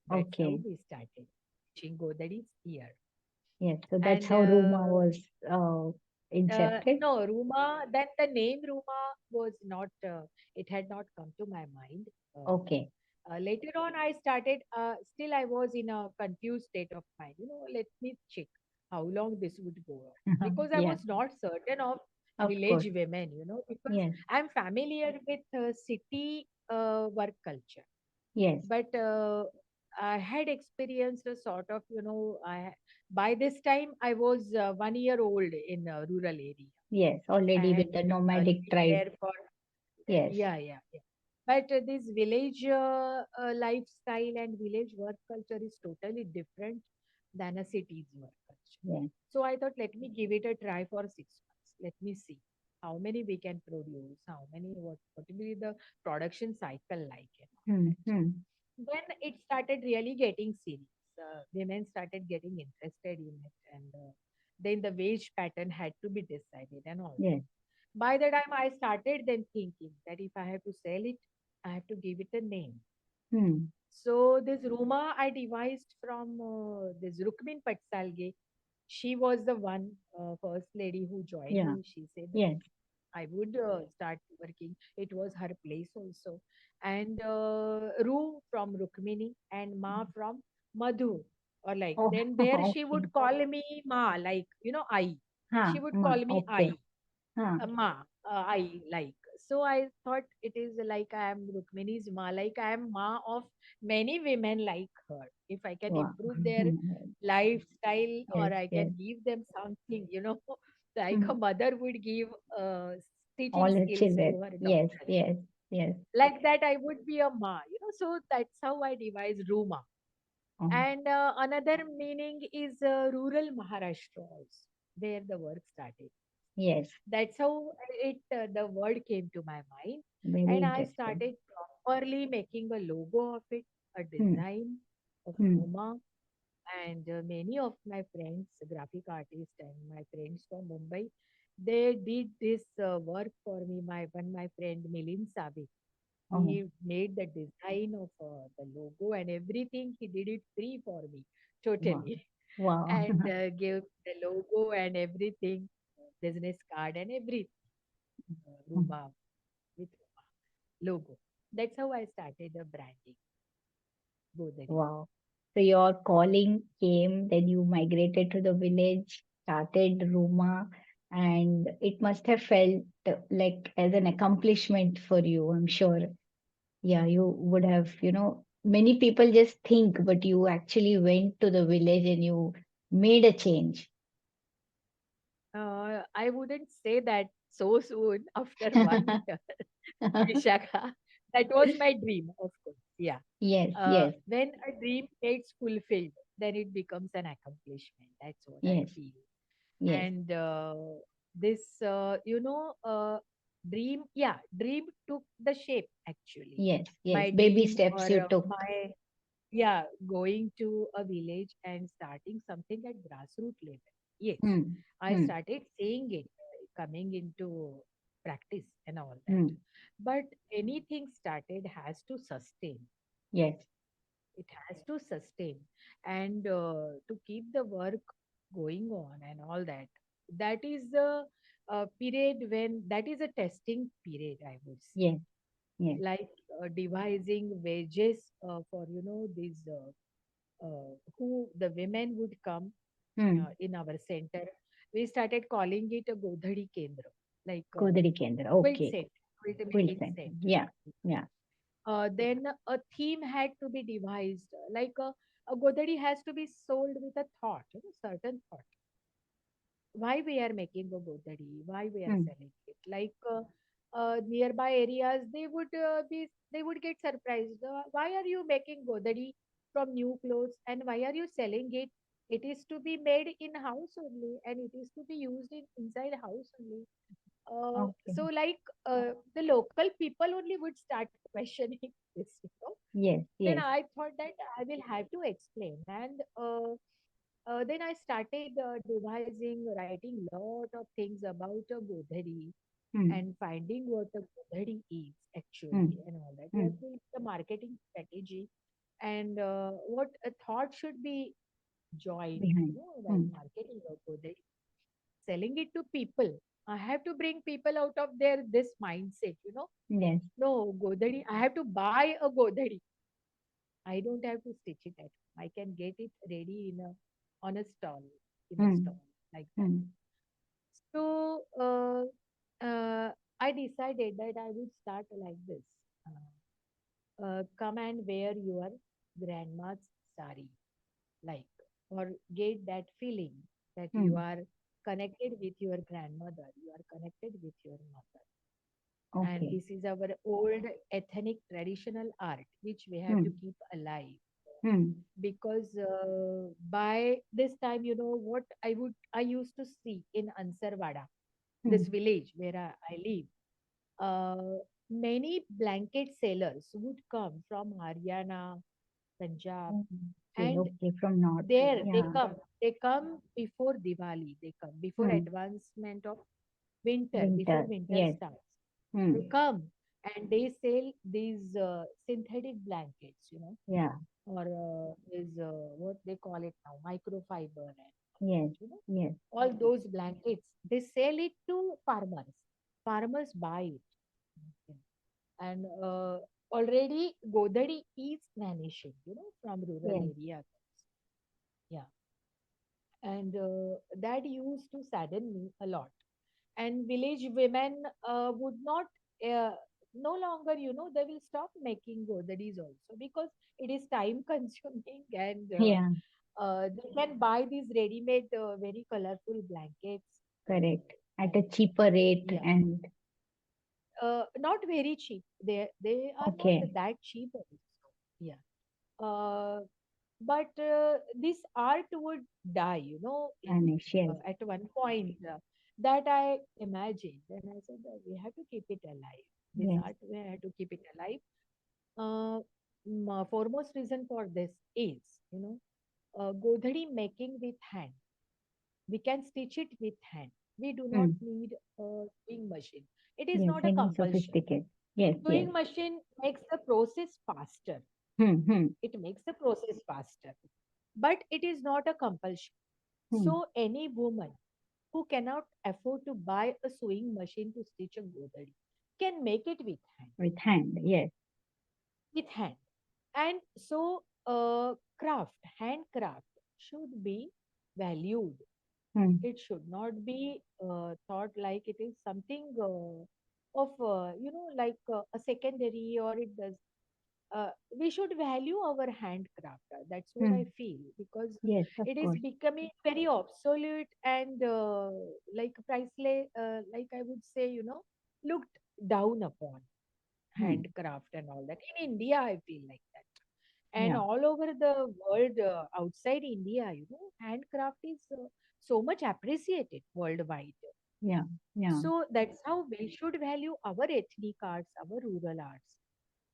That's how Okay. we started stitching Godharis here. Yes. So that's And how Ruma was incepted. no, Ruma, then the name Ruma was not, it had not come to my mind. Okay. Later on, I started, still I was in a confused state of mind. Let me check how long this would go on. Because I Yeah. was not certain of Of course. village women, because Yes. I'm familiar with city work culture. Yes. But I had experienced a sort of, by this time I was 1 year old in a rural area. Yes. I Already had with the been nomadic living tribe. there for, Yes. yeah. But this village lifestyle and village work culture is totally different than a city's work culture. Yes. So I thought, let me give it a try for 6 months. Let me see how many we can produce, how many, what will be the production cycle like, and all Hmm. that. Hmm. Then it started really getting serious. Women started getting interested in it, and then the wage pattern had to be decided and all that. Yes. By the time I started then thinking that if I have to sell it, I have to give it a name. Hmm. So this Ruma I devised from this Rukmin Patsalge. She was the one first lady who joined Yeah. me. She said Yes. I would start working. It was her place also. And Ru from Rukmini and Ma from Madhu. Or like, Oh. then there she Okay. would call me Ma, like, I. Huh. She would Ma. call me Okay. I, Huh. Ma, I like. So I thought it is like I am Rukmini's Ma, like I am Ma of many women like her. If I can Wow. improve their lifestyle, Yes. or I Yes. can give them something, like Hmm. a mother would give All teaching her skills children. to her Yes. daughter. Yes. Yes. Like that, I would be a Ma. So that's how I devised Ruma. Oh, And another meaning is rural Maharashtra also, where the work started. yes, That's how the word came to my mind, very and I interesting. started properly making a logo of it, a Hmm. design of Hmm. Ruma, and many of my friends, graphic artists, and my friends from Mumbai, they did this work for me. My friend Milin Sabi, Oh, he made the design of the logo and everything. He did it free for me, wow. totally, Wow. and gave the logo and everything, business card and everything. Ruma with Ruma logo. That's how I started the branding, Godhari. Wow. So your calling came, then you migrated to the village, started Ruma, and it must have felt like as an accomplishment for you, I'm sure. Yeah, you would have, many people just think, but you actually went to the village and you made a change. I wouldn't say that so soon after 1 year, Vishakha. That was my dream, of course. Yeah. Yes, yes, When a dream gets fulfilled, then it becomes an accomplishment. That's what I yes, feel. yes, And this, dream, yeah, dream took the shape actually. yes, yes. My Baby dream steps or you took. my, yeah, going to a village and starting something at grassroots level. Yes, Hmm, I hmm, started saying it, coming into practice and all that. hmm. But anything started has to sustain. Yes, It has to sustain and to keep the work going on and all that. That is the period when that is a testing period, I would say, yes, yes. like devising wages for these who the women would come Hmm. in our center. We started calling it a Godhari Kendra, like Godhari Kendra. quilt Okay. center, quilt Quilt making center. center. Yeah, yeah. Then a theme had to be devised, like a Godhari has to be sold with a thought, certain thought. Why we are making a Godhari, why we are Hmm. selling it. Like nearby areas, they would get surprised. Why are you making Godhari from new clothes and why are you selling it? It is to be made in house only and it is to be used in inside house only. Okay. So like the local people only would start questioning this. Yes, Then yes. I thought that I will have to explain, and then I started devising, writing lot of things about a Godhari Hmm. and finding what a Godhari is Hmm. actually and all that. Hmm. What is the marketing strategy and what a thought should be joined, Behind. while Hmm. marketing a Godhari, selling it to people. I have to bring people out of their this mindset. Yes. No, Godhari, I have to buy a Godhari. I don't have to stitch it at home. I can get it ready on a stall, in a Hmm. stall like that. Hmm. So I decided that I would start like this. Come and wear your grandma's sari, like, or get that feeling that you Hmm. are connected with your grandmother, you are connected with your mother. And Okay. this is our old ethnic traditional art, which we have to Hmm. keep alive Hmm. because by this time, what I used to see in Ansarwada, Hmm. this village where I live, many blanket sellers would come from Haryana, Punjab, Okay. and Okay. From north. there Yeah. they come before Diwali, they come before Hmm. advancement of winter, before Winter. winter Yes. starts. They Hmm. come and they sell these synthetic blankets, Yeah. or is what they call it now, microfiber and Yes. Yes. all those blankets. They sell it to farmers. Farmers buy it, okay. And already Godhari is vanishing, from rural Yes. areas. Yeah, and that used to sadden me a lot. And village women would not. Uh, no longer, they will stop making godadis also because it is time consuming and Yeah. they can buy these ready-made, very colorful blankets. Correct. At a And cheaper rate yeah, and not very cheap. They are not okay. that cheap also. Yeah. Uh, but this art would die, in Vanish. Yes. at one point. That I imagined, and I said that we have to keep it alive. This Yes. art, we have to keep it alive. uh, Foremost reason for this is, Godhari making with hand. We can stitch it with hand. We do not Hmm. need a sewing machine. It is Yes. not a Any compulsion. sophisticated. Yes. Yes. Sewing machine makes the process faster. Hmm. Hmm. It makes the process faster, but it is not a compulsion. Hmm. So any woman who cannot afford to buy a sewing machine to stitch a Godhari can make it with hand. With hand. Yes. With hand. And so, handcraft should be valued. Hmm. It should not be thought like it is something of, like a secondary, or it does. We should value our handcraft. That's what Hmm. I feel, because Yes. Of it is course. becoming very obsolete and like priceless, like I would say, looked down upon Hmm. handcraft and all that. In India, I feel like that. And Yeah. all over the world, outside India, handcraft is so much appreciated worldwide. Yeah. Yeah. So that's how we should value our ethnic arts, our rural arts.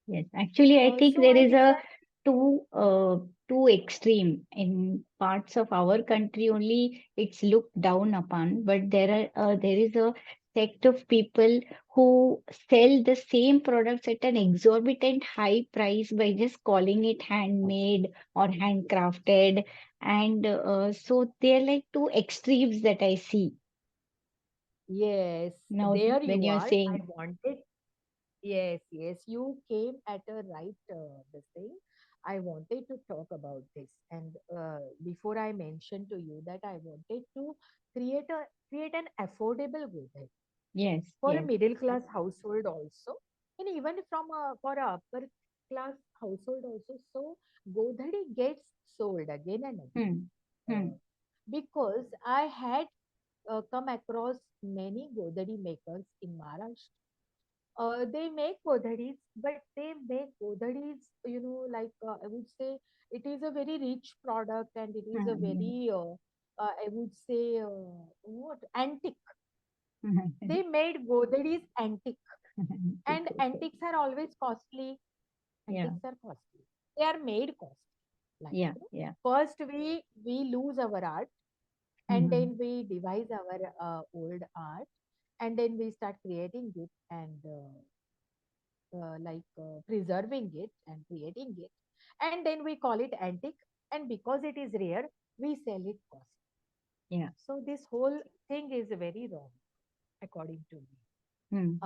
Yes, actually, I think So there I is a decided, too extreme in parts of our country. Only it's looked down upon, but there is a sect of people who sell the same products at an exorbitant high price by just calling it handmade or handcrafted, and so they're like two extremes that I see yes, now there when you you're are. I saying wanted, yes, yes, you came at a right this thing. I wanted to talk about this, and before I mentioned to you that I wanted to create an affordable good yes, for a yes, middle class household also, and even from a for a upper class household also. So Godhari gets sold again and again, hmm, hmm, uh, because I had come across many Godhari makers in Maharashtra. They make Godharis, but they make Godharis, like I would say, it is a very rich product, and it is a hmm, very, I would say, what antique. yes. They made Godharis antique, It's and okay. antiques are always costly. Yeah, Antiques are costly. They are made costly. Like, yeah, yeah. first we lose our art, and Hmm. then we devise our old art, and then we start creating it, and preserving it and creating it, and then we call it antique, and because it is rare, we sell it costly. Yeah. So this whole thing is very wrong, according to me. Hmm.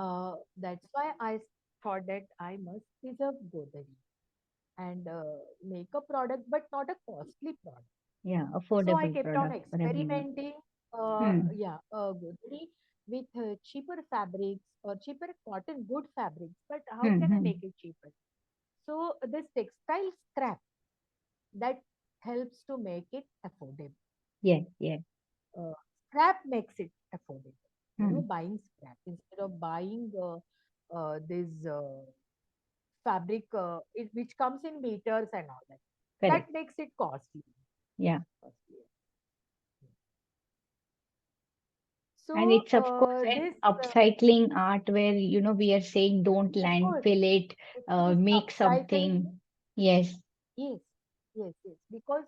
That's why I thought that I must preserve Godari and make a product, but not a costly product. Yeah. So I Affordable kept on product for everyone. experimenting, Hmm. Godhari with cheaper fabrics or cheaper cotton, good fabrics. But how Hmm. can I Hmm. make it cheaper? So this textile scrap that helps to make it affordable. Yes. Yes. Uh, Scrap makes it affordable. Hmm. Buying scrap instead of buying this fabric, which comes in meters and all that. That Correct. makes it costly. Yeah. Costly. And So it's of course an this, upcycling art where we are saying don't of course, landfill it, it is make upcycling. something. Yes. Yes, yes, yes. Because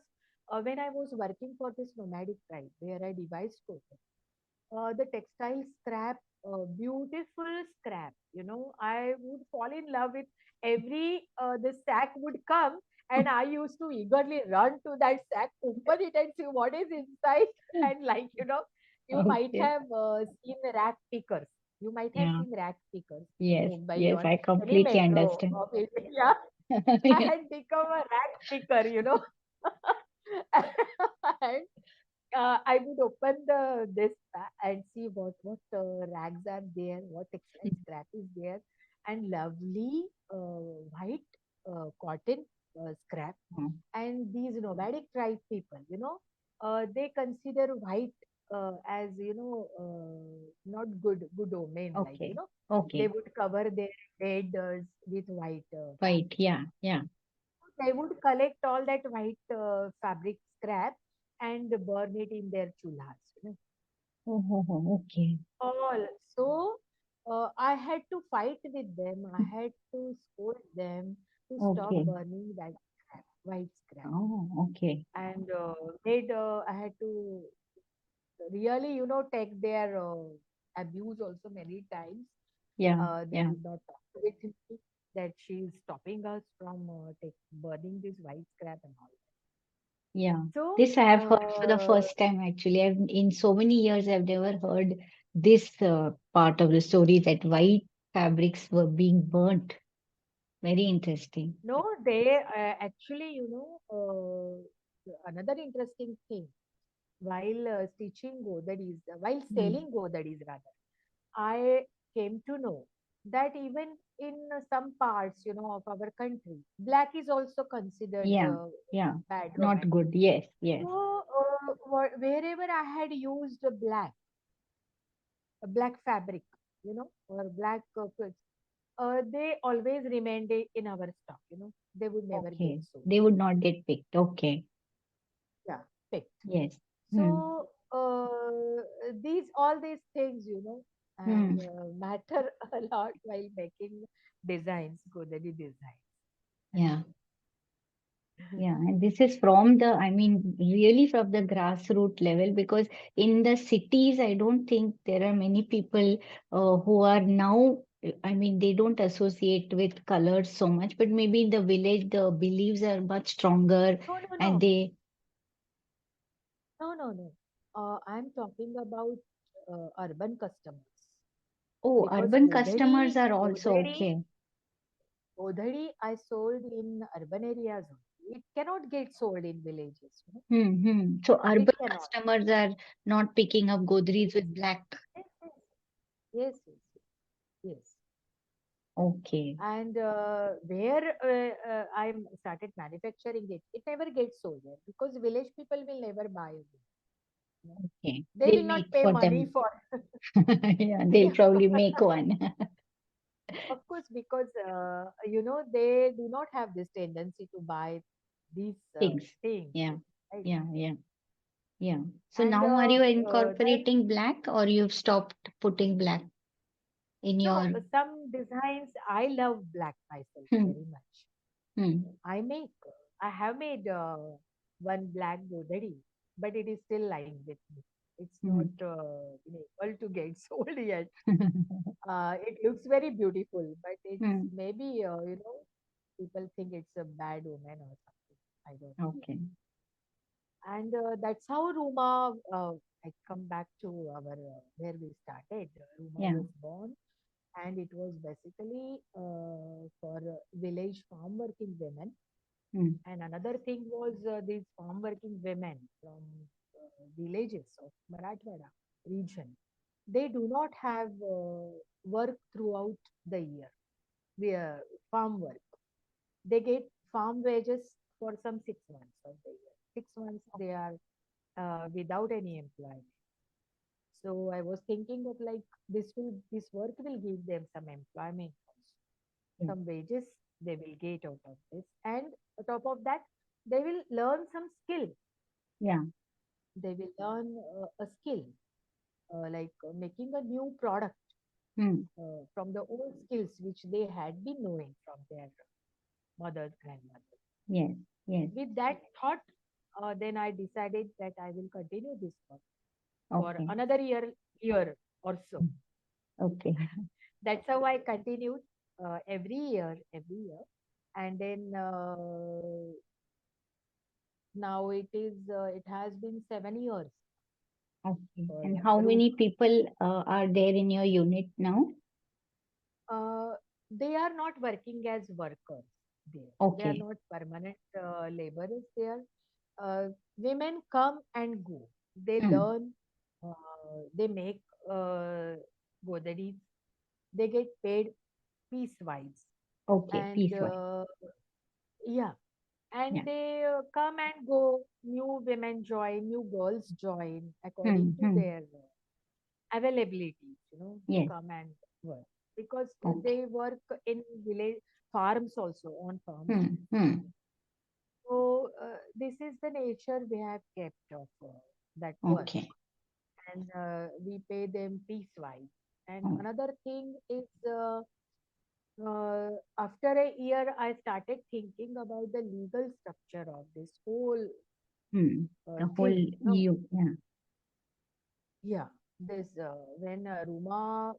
when I was working for this nomadic tribe where I devised clothing, the textile scrap, beautiful scrap. I would fall in love with every the sack would come, and I used to eagerly run to that sack, open it, and see what is inside. And like you might Okay. have seen rack pickers. You might have Yeah. seen rack pickers in Yes. Mumbai Yes. or I any completely metro understand. of India. I had become a rack picker. And I would open this and see what rags are there, what textile scrap is there, and lovely white cotton scrap. Hmm. And these nomadic tribe people, they consider white as not good omen. Like Okay. they Okay. would cover their bed with white cloth. Right. Yeah. Yeah. they would collect all that white fabric scrap and burn it in their chulhas. Oh, oh, oh, okay. All. So I had to fight with them. I had to scold them to stop Okay. burning that scrap, white scrap. Oh, okay. And I had to really, take their abuse also many times. Yeah, They yeah, would not talk with me that she is stopping us from burning this white scrap and all. yeah. So, This I have heard for the first time actually. I've in so many years I've never heard this part of the story that white fabrics were being burnt. Very interesting. no, they actually, another interesting thing while stitching Godharis, while Mm. selling Godharis rather, I came to know that even in some parts, of our country, black is also considered Yeah, yeah. bad Not romance. good. Yes, yes. So wherever I had used a black fabric, or black quilts, they always remained in our stock. They would never get Okay. sold. They would not get picked. Okay. Yeah, picked. Yes. Hmm. So these all these things, and Hmm. matter a lot while making designs, Godali designs. Yeah. Yeah, and this is from the, I mean, really from the grassroots level, because in the cities, I don't think there are many people who are now, I mean, they don't associate with colors so much, but maybe in the village, the beliefs are much stronger No, no, and no, they, no, no, no. I'm talking about urban customers oh, because urban customers are also okay. Godhari I sold in urban areas only. It cannot get sold in villages. So It urban cannot. customers are not picking up Godris Yes, with black. yes, yes, yes, yes, yes. Yes. Okay, And where I started manufacturing it, it never gets sold there because village people will never buy it. You know. okay. They They'll will not make pay for money them. for. Yeah, they'll Yeah, probably make one. of course, because they do not have this tendency to buy these Things. things, Yeah, right? yeah, yeah, yeah. So And now are you that incorporating black or you've stopped putting black in no, your some designs I love black myself hmm, very much. hmm, I make, I have made one black Godhari, but it is still lying with me. It's not hmm. able to get sold yet. It looks very beautiful, but it's Hmm. maybe, people think it's a bad omen or something. I don't know. Okay. And that's how Ruma, I come back to our where we started. Ruma Yeah. was born, and it was basically for village farm working women. Hmm. And another thing was these farm working women from villages of Marathwada region. They do not have work throughout the year. We farm work. They get farm wages for some 6 months of the year. 6 months they are without any employment. So I was thinking of like this work will give them some employment also, Yeah. some wages they will get out of this, and on top of that they will learn some skill. Yeah. They will learn a skill like making a new product Hmm. from the old skills which they had been knowing from their mothers, grandmothers. Yes. Yes. With that thought, then I decided that I will continue this work for Okay. another year or so. Okay. That's how I continued every year, and then now it has been 7 years Okay. for And how Ruma. many people are there in your unit now? Uh, they are not working as workers there. They are Okay. not permanent laborers there. Women come and go. They Hmm. learn. They make uh, godadis. They get paid piece-wise, Okay. and Peacewise. yeah, Yeah. and they come and go. New women join, new girls join according Hmm. to Hmm. their availability, to Yes. come and work because Okay. they work in village farms also on farms. Hmm. Hmm. So this is the nature we have kept of that work, Okay. and we pay them piecewise. And Oh, another thing is, after a year, I started thinking about the legal structure of this whole hmm. The whole thing. you, yeah. Yeah, this when Ruma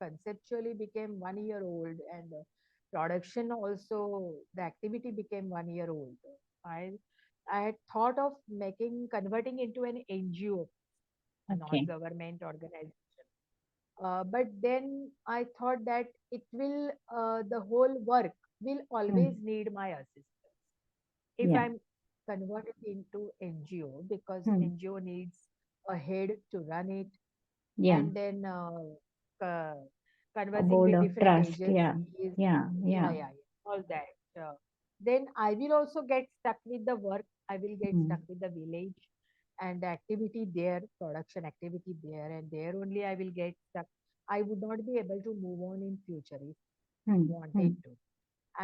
conceptually became 1 year old, and production also, the activity became 1 year old. I I had thought of making converting into an NGO, a Okay. non-government organization. But then I thought that the whole work will always Hmm. need my assistance if Yeah. I'm converted into NGO, because Hmm. NGO needs a head to run it, Yeah. and then A conversing board with of different trust. Yeah. agencies. Yeah. Yeah, Yeah. yeah, yeah, all that. Then I will also get stuck with the work. I will get stuck Hmm. with the village and the activity there, production activity there, and there only I will get stuck. I would not be able to move on in future if Hmm. wanted Hmm. to.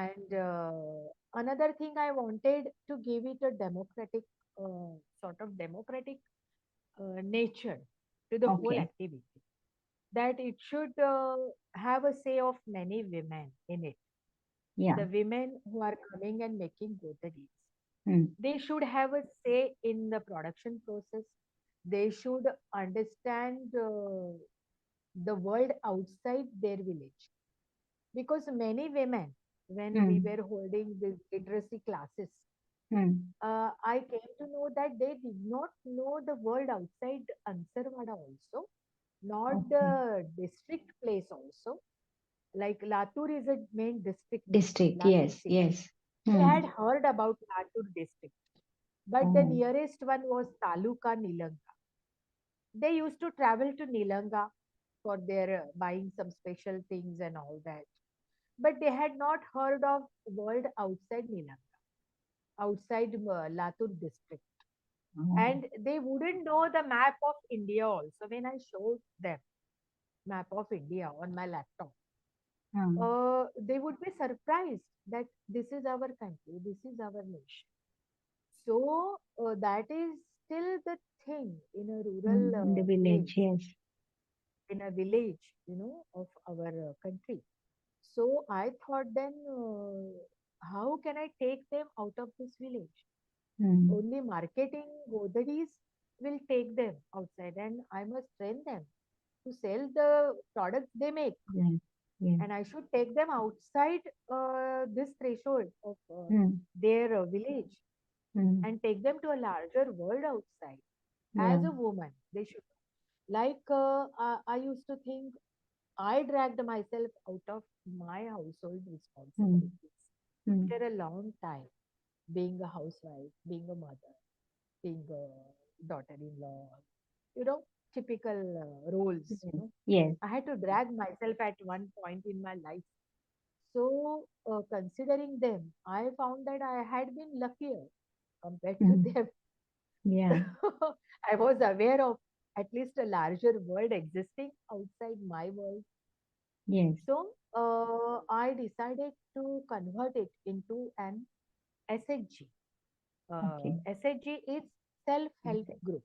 And another thing, I wanted to give it a democratic, sort of democratic nature to the whole Okay. activity, that it should have a say of many women in it. Yeah. The women who are coming and making Godharis, Hmm. they should have a say in the production process. They should understand the world outside their village. Because many women, when we Hmm. were holding these literacy classes, Hmm. I came to know that they did not know the world outside Ansarwada also, not Okay. the district place also. Like Latur is a main district place, District. Latur Yes. city. Yes. They Hmm. had heard about Latur district, but the Oh. nearest one was Taluka Nilanga. They used to travel to Nilanga for their buying some special things and all that. But they had not heard of world outside Nilanga, outside Latur district. Oh. And they wouldn't know the map of India also. When I showed them map of India on my laptop, Hmm. they would be surprised that this is our country, this is our nation. So that is still the thing in a rural Hmm. In the village. place, Yes. in a village, of our country. So I thought then, how can I take them out of this village? Hmm. Only marketing Godharis will take them outside, and I must train them to sell the products they make. Yes. Yes. And I should take them outside this threshold of Hmm. their village, Hmm. and take them to a larger world outside. Yeah. As a woman, they should. Like I used to think I dragged myself out of my household Hmm. responsibilities Hmm. after a long time, being a housewife, being a mother, being a daughter-in-law, you know, typical roles, Yes. Yes. I had to drag myself at one point in my life. So, considering them, I found that I had been luckier compared to Hmm. them. Yeah. I was aware of at least a larger world existing outside my world. Yes. So, I decided to convert it into an SHG. Okay. SHG is self-help group.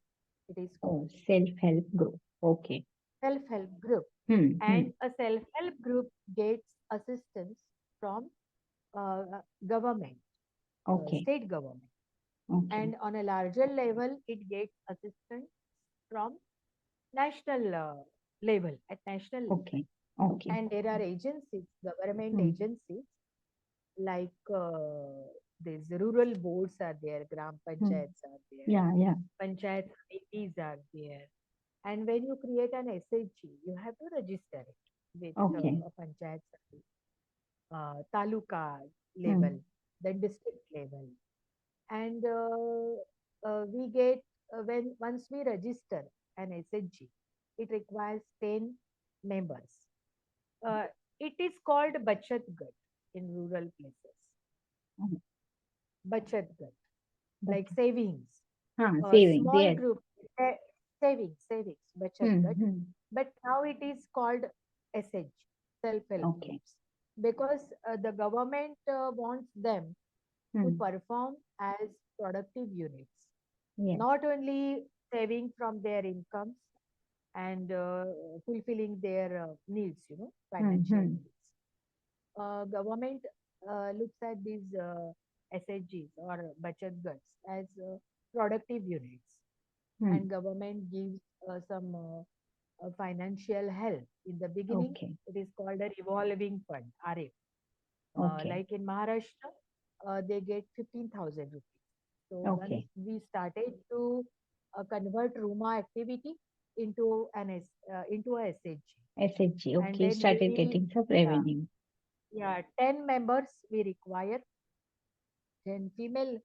It is called Oh, self-help group. Okay. self-help group, Hmm. and Hmm. a self-help group gets assistance from government, Okay. state government, Okay. and on a larger level, it gets assistance from national level, at national level. Okay. Okay. And there are agencies, government Hmm. agencies, like these rural boards are there, gram Hmm. panchayats are there, Yeah. Yeah. panchayat committees are there. And when you create an SHG, you have to register it with Okay. a panchayat, taluka level, Hmm. then district level. And we get, when once we register an SHG, it requires 10 members. Uh, it is called Bachat Gat in rural places. Oh, Bachat Gat, like okay. savings. A Savings. small Yes. group, savings, Bachat Hmm. Gat. Hmm. But now it is called SH, self-help Okay. groups, because the government wants them to Hmm. perform as productive units, Yes. not only saving from their incomes and fulfilling their needs, financial Hmm. needs. Government looks at these SHGs or Bachat Ghats as productive units, Hmm. and government gives some financial help. In the beginning, Okay. it is called a revolving fund, RF. Okay. Like in Maharashtra, they get 15,000 rupees. So once Okay. we started to convert Ruma activity into a SHG, SHG. and Okay. You then started we, getting some yeah, revenue. 10 members we require, 10 females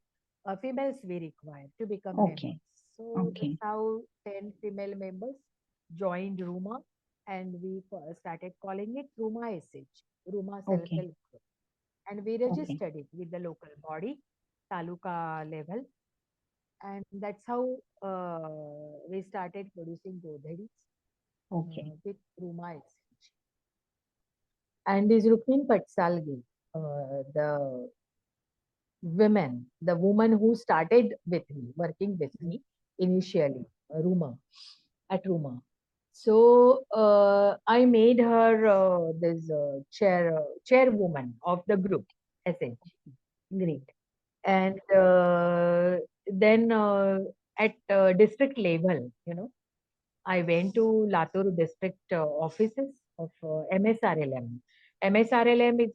we require to become Okay. members. So that's Okay. how 10 female members joined Ruma, and we started calling it Ruma SH, Ruma Self Okay. Help Group. And we Okay. registered it with the local body, taluka level, and that's how we started producing Godharis Okay. with Ruma SH. And is Rukmin Patsalgi, the woman who started with me, working with Hmm. me initially, Ruma, at Ruma. So I made her this chairwoman of the group, SH. Great. And then at district level, I went to Latur district offices of MSRLM. MSRLM is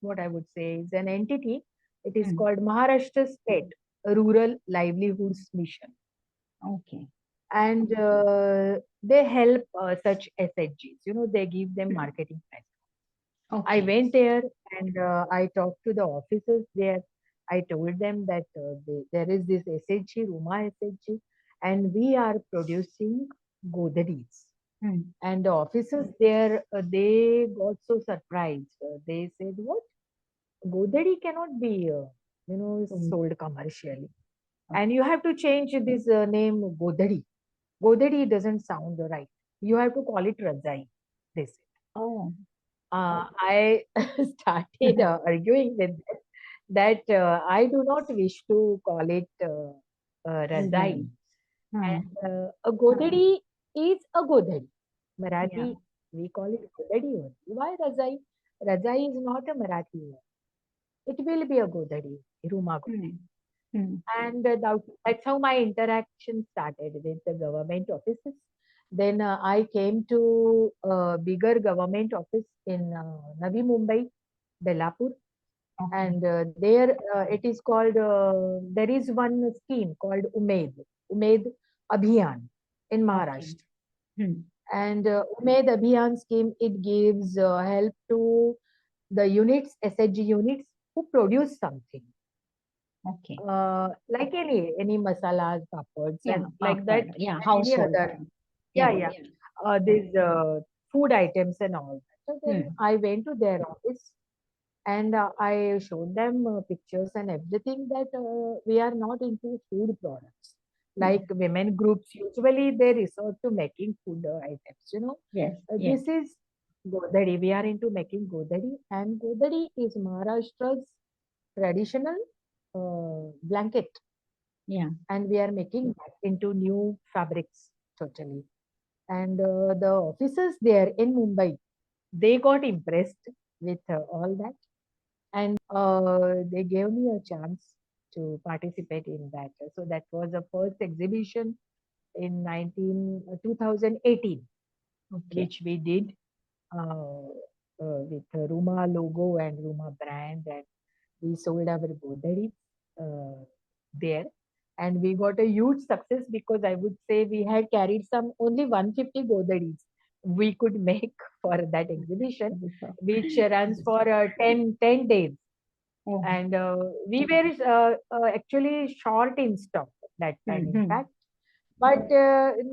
what I would say, is an entity. It is Hmm. called Maharashtra State Rural Livelihoods Mission. Okay. And they help such SHGs, they give them Hmm. marketing platform. I Okay. went there and I talked to the officers there. I told them that there is this SHG, Ruma SHG, and we are producing Godharis. Hmm. And the officers there, they got so surprised. They said, "What? Godhari cannot be, Hmm. sold commercially, Okay. and you have to change this name Godhari. Godhari doesn't sound right. You have to call it Rajai." They said. Oh. I started arguing with them that I do not wish to call it Razai. Right. Hmm. And a Godhari is a Godhari. Yeah. Marathi, we call it Godhari only. Why Razai? Razai is not a Marathi word. It will be a Godhari, Ruma Godhari. Hmm. Hmm. And that's how my interaction started with the government offices. Then I came to a bigger government office in Navi Mumbai, Belapur, Okay. and there it is called. There is one scheme called Umed Abhiyan in Okay. Maharashtra, Hmm. and Umed Abhiyan scheme, it gives help to the units, SHG units who produce something Okay. like any masalas, papads, Yeah. and like that, Papad. Yeah. and any Household other, thing. yeah, Yeah. yeah, these food items and all that. So then Hmm. I went to their office and I showed them pictures and everything that we are not into food products. Like Hmm. women groups, usually they resort to making food items. Yes. Yes. This is Godhari. We are into making Godhari, and Godhari is Maharashtra's traditional blanket, Yeah. and we are making that into new fabrics totally. And the officers there in Mumbai, they got impressed with all that, and they gave me a chance to participate in that. So that was the first exhibition in 2018, Okay. which we did uh, with Ruma logo and Ruma brand, and we sold our Godhari there. And we got a huge success because I would say we had carried some only 150 Godharis we could make for that exhibition, which runs for 10 days. Oh. And we were actually short in stock that time, in Hmm. fact, but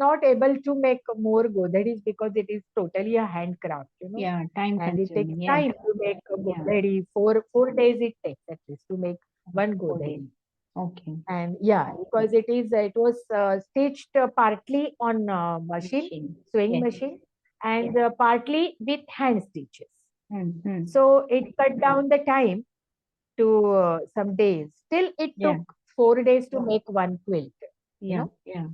not able to make more Godharis because it is totally a handcraft, Yeah. Time and it takes consuming. Yes. time to make a Yeah. Godhari. Four days it takes at least to make one 4 days. Godhari. Okay. And yeah, because it was stitched partly on machine, Machine. sewing Yes. machine, Yes. and partly with hand stitches. Hmm. So it cut down the time to some days. Still, it Yeah. took 4 days to make one quilt. You Yeah. know, Yeah.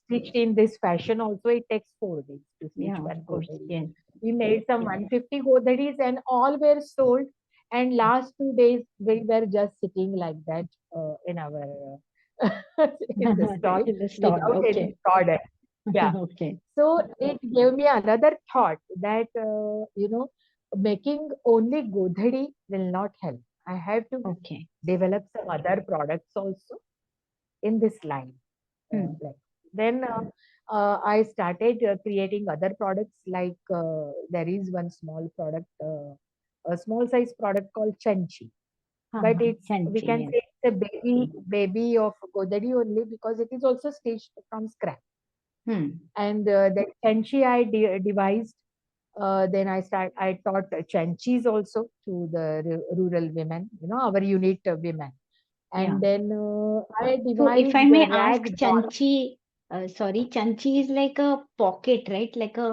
stitched in this fashion also it takes 4 days to stitch Yeah. Of one course. Godhari. Yes. We made some Yes. 150 Godharis and all were sold. And last 2 days we were just sitting like that in our in the stall In the stall. without any Okay. order. Yeah. Okay. So it gave me another thought that making only Godhari will not help. I have to Okay. develop some other products also in this line. Hmm. Like then I started creating other products like there is one small product, a small size product called Chanchi, but it's we Chanchi. can Yes. say it's a baby of Godari only because it is also staged from scratch. Hmm. And that Chanchi I devised. Then I taught Chanchis also to the rural women, our unit women. Yeah. And then I So if I devised a may ask, rag doll. Chanchi, sorry, Chanchi is like a pocket, right? Like a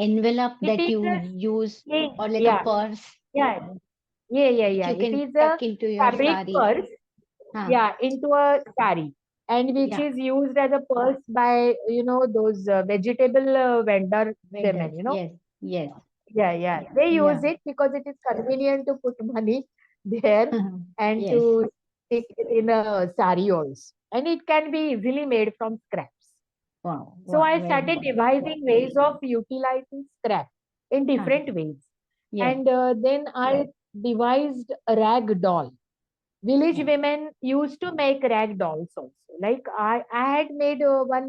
envelope It that is you a use, yeah, or like a yeah, purse yeah, yeah, yeah, which yeah. you It can is a tuck into your fabric sari. purse, Huh. yeah, into a sari, and which Yeah. is used as a purse by those vegetable vendor women. Vendors. Yes. Yes. Yeah, yeah. They use Yeah. it because it is convenient to put money there and Yes. to stick it in a sari also, and it can be easily made from scraps. Wow. So Wow. I Very started good. devising ways of utilizing scrap in Huh. different ways. Yes. And then I devised a rag doll. Village Yes. women used to make rag dolls also. Like I had made one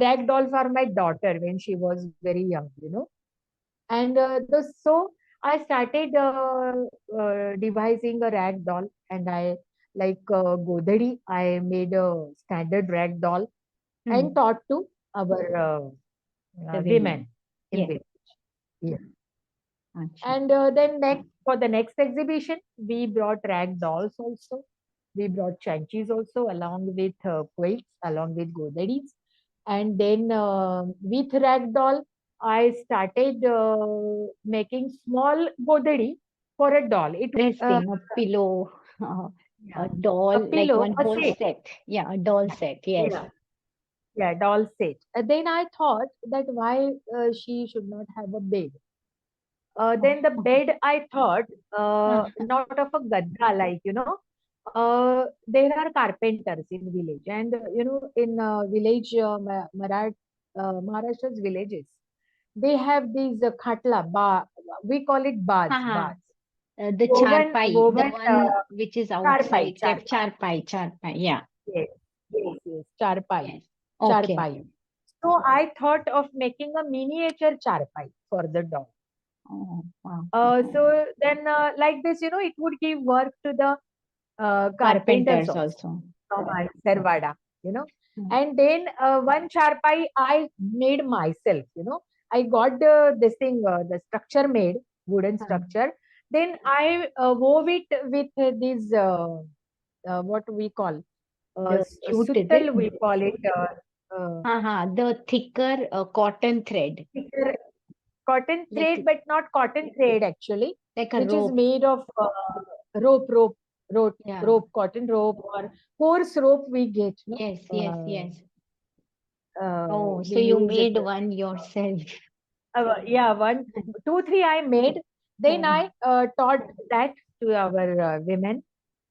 rag doll for my daughter when she was very young. And so I started devising a rag doll, and I like Godhari. I made a standard rag doll and Hmm. taught to our The women women. in Yes. village. Yeah. Acha. And then next for the next exhibition, we brought rag dolls also. We brought chanchis also along with quilts, along with godaris. And then with rag doll, I started making small godari for a doll. Uh, Interesting. A pillow, yeah, a doll, a like pillow, one a whole set. set. Yeah, a doll set. Yes. Yeah, yeah, doll set. Then I thought that why she should not have a bed. Then the bed, I thought, not of a gadda, like, there are carpenters in village. And, in village, Maharashtra's villages, they have these khatla, we call it Haha. bars, The charpai, the woven one which is charpai, outside, charpai. charpai. Yeah. Yes, yes, yes, charpai, Yes. Okay. charpai. So I thought of making a miniature charpai for the dog. Oh, wow. So then, like this, it would give work to the carpenters Carpenters also also. from Ansarwada. Hmm. And then one charpai I made myself. I got this thing, the structure made, wooden Hmm. structure. Then I wove it with this, what we call, The jute, is suttal, it? we call it. Haha. The thicker cotton thread, Thicker cotton thread, like but not cotton thread actually, like a which is rope. made of Yeah. rope, cotton rope or horse rope we get, no? Yes. Yes. Yes. Oh, We so you use it. made one yourself. Yeah, one, two, three I made. Then Hmm. I taught that to our women,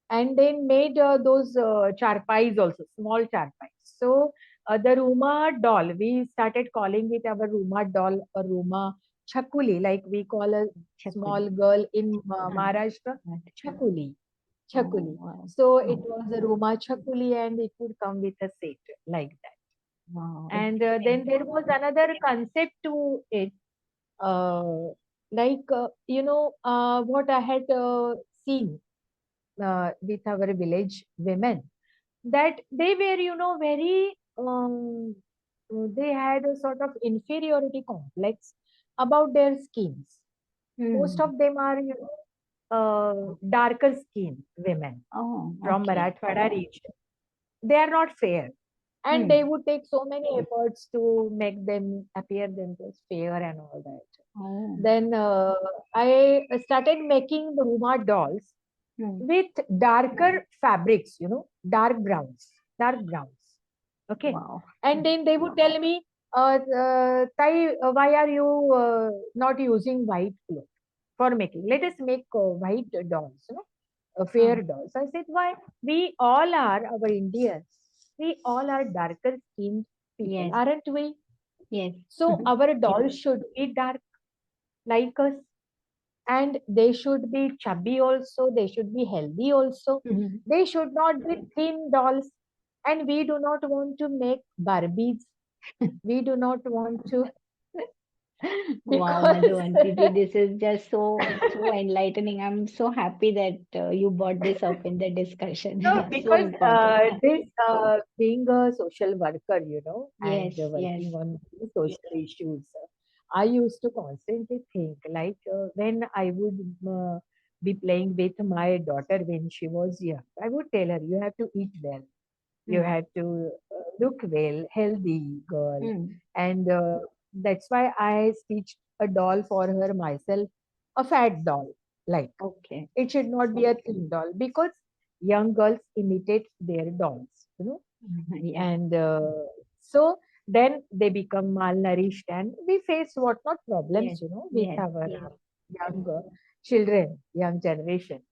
and then made those charpais also, small charpais. So the Ruma doll, we started calling it our Ruma doll or Ruma Chakuli, like we call a Chakuli. small girl in Hmm. Maharashtra, Chakuli. Oh, Chakuli. wow. So it was a Ruma Chakuli, and it would come with a set like that. Wow. And then Interesting. there was another concept to it, uh, like what I had seen with our village women, that they were very they had a sort of inferiority complex about their skins. Most Hmm. of them are darker skinned women Oh, from okay. Marathwada region. They are not fair, and they Hmm. would take so many efforts to make them appear themselves fair and all that. Oh. Then I started making the Ruma dolls Hmm. with darker fabrics, dark browns. Okay. Wow. And then they would tell me, Tai, why are you not using white cloth for making? Let us make white dolls, Hmm. fair dolls. I said, why? We all are, our Indians, we all are darker skinned people, Yes. aren't we? Yes. So our dolls should be dark like us, and they should be chubby also, they should be healthy also, Mhm. they should not be thin dolls. And we do not want to make Barbies, we do not want to Wow, because Madhuvanti ji, this is just so enlightening. I'm so happy that you brought this up in the discussion. no, It's so because important. this being a social worker, and Yes, yes. working on these social issues, I used to constantly think like when I would be playing with my daughter when she was young, I would tell her, you have to eat well, you Mm, have to look well, healthy girl. mm, And that's why I stitched a doll for her myself, a fat doll. Like, okay. it should not be a thin doll because young girls imitate their dolls. Yeah. And so then they become malnourished and we face what not Yes, problems with yes, our yes. young children, young generation.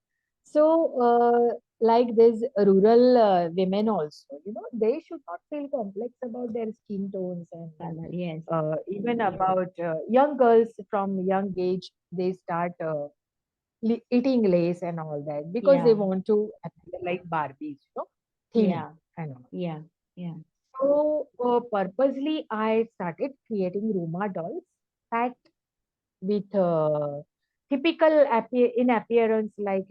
So like these rural women also, they should not feel complex about their skin tones, and Color, yes. even about young girls from young age, they start eating lace and all that because they Yeah, want to appear like Barbies, thin yeah, and all. yeah, yeah. So purposely, I started creating Ruma dolls that with typical in appearance like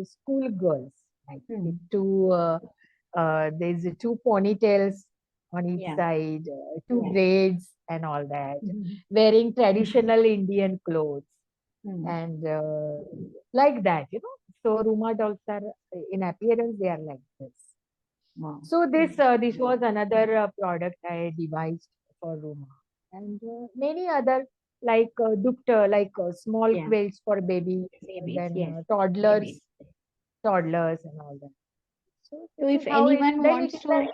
school girls, like with Mm, there's two ponytails on each yeah. side, two Yeah. braids and all that, Mhm. wearing traditional Indian clothes Mm, and like that. So Ruma dolls are in appearance they are like this. wow. So this was another product I devised for Ruma, and many other like like small Yeah. quilts for babies, Babies, then yes. Babies. toddlers and all that. So So this is how it. Then it is like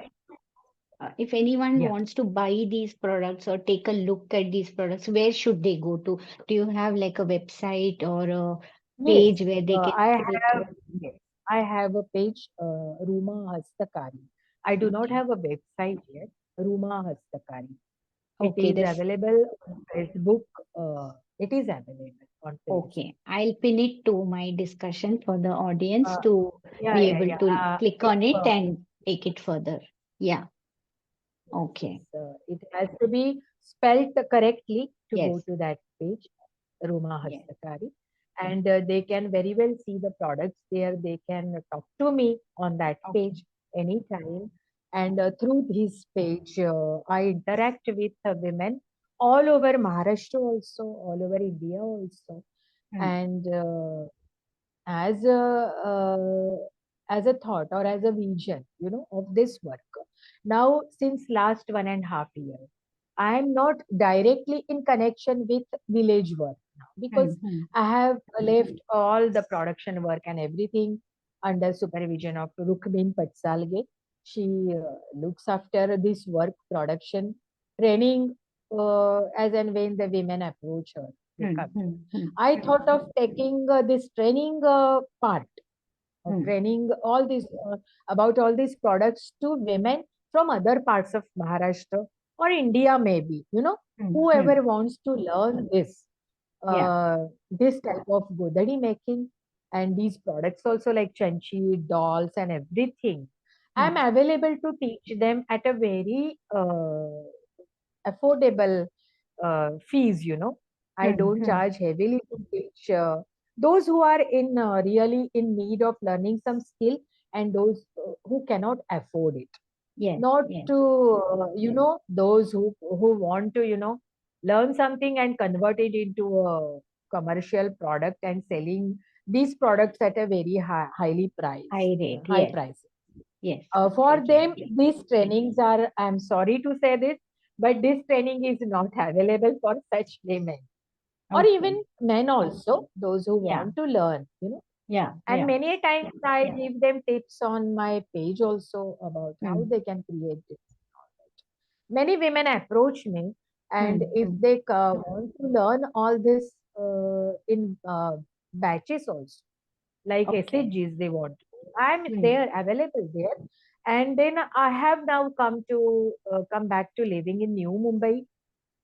if anyone yeah. wants to buy these products or take a look at these products, where should they go to? Do you have like a website or a Yes, page where they can I see it? have yes, I have a page, Ruma Hastakari. I do not Okay. have a website yet. Ruma Hastakari. It Okay, is this available on Facebook. It is available on Facebook. okay. I'll pin it to my discussion for the audience Uh, to yeah, be yeah, able yeah. to click If on it and take it further. Yeah. yes, yes, Okay. it has to be spelt correctly to go Yes. to that page, Ruma Yes. Hastakari, and they can very well see the products there. They can talk to me on that Okay. page anytime, and through this page, I interact with women all over Maharashtra, also all over India, also, Hmm. and as a as a thought or as a vision of this work. Now since last 1.5 year, I am not directly in connection with village work now Hmm. because Hmm. I have left all the production work and everything under supervision of Rukmin Patsalge. She looks after this work production training as and when the women approach her, they Hmm. come here. Hmm. Hmm. I thought of taking this training part of Hmm. training all these about all these products to women from other parts of Maharashtra or India, maybe, Hmm. Hmm. whoever wants to learn Yeah. this type of Godhari making and these products also like chanchi, dolls and everything. I'm Hmm. available to teach them at a very affordable fees. I Hmm. don't Hmm. charge heavily to teach those who are in really in need of learning some skill and those who cannot afford it. Yes. Not Yes. to those who want to learn something and convert it into a commercial product and selling these products at a very highly price, High rate. high Yes. price. Yes. For Completely them, agree. these trainings are, I'm sorry to say this, but this training is not available for such women or Okay. even men also, those who Yeah. want to learn. Yeah, And yeah. many a times I give them tips on my page also about how Mm, they can create this. Many women approach me, and mm, if mm. they want to learn all this in batches also, like Okay. SHGs they want. I'm Mm, there, available there. And then I have now come back to living in New Mumbai,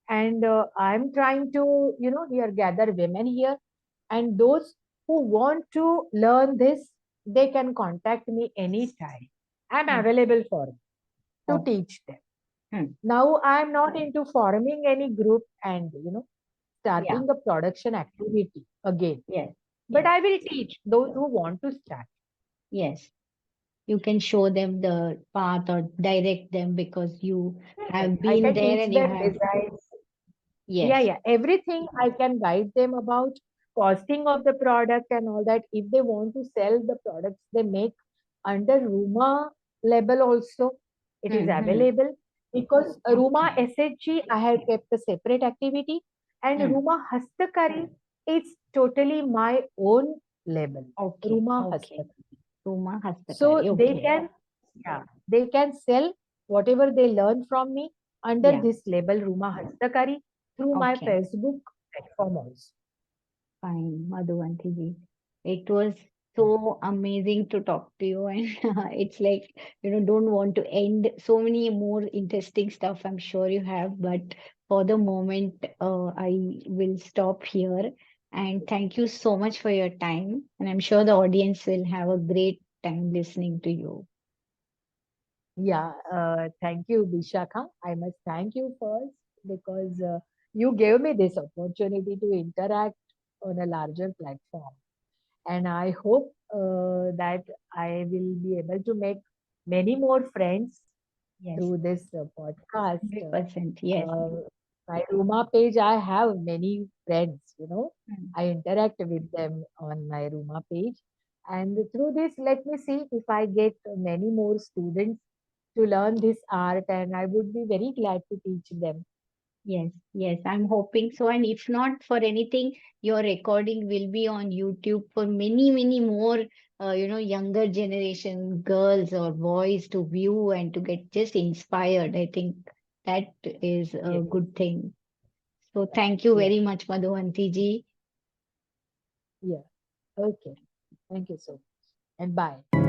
and I'm trying to, here gather women here, and those who want to learn this, they can contact me anytime. I'm mm. available for to Oh, teach them. mm. Now I'm not into forming any group and Yeah. starting a production activity again. Yes. But Yes. I will teach those who want to start. Yes. You can show them the path or direct them because you Yes, have I been can there teach and you them have, designs. Yeah, yes. yeah. Everything I can guide them about costing of the product and all that. If they want to sell the products they make under Ruma label also, it is Mm-hmm. available because Ruma Okay. SHG I have kept a separate activity, and Mm. Ruma Hastakari is totally my own label. Okay. Ruma Okay. Hastakari. Ruma So Hastakari. they Okay. can, yeah, they can sell whatever they learn from me under Yeah. this label Ruma Hastakari through my Okay. Facebook platform also. Fine, Madhuvanti ji. It was so amazing to talk to you, and it's like, don't want to end so many more interesting stuff. I'm sure you have, but for the moment, I will stop here. And thank you so much for your time. And I'm sure the audience will have a great time listening to you. Yeah, thank you, Bishakha. I must thank you first because you gave me this opportunity to interact on a larger platform. And I hope that I will be able to make many more friends Yes, through this podcast. 100%. Yes. My Ruma page, I have many friends, Mm. I interact with them on my Ruma page. And through this, let me see if I get many more students to learn this art, and I would be very glad to teach them. Yes, yes, I'm hoping so. And if not for anything, your recording will be on YouTube for many, many more, younger generation girls or boys to view and to get just inspired. I think that is a Yes, good thing. So thank you yes, very much, Madhuvanti ji. yeah. Okay. Thank you so much. And bye.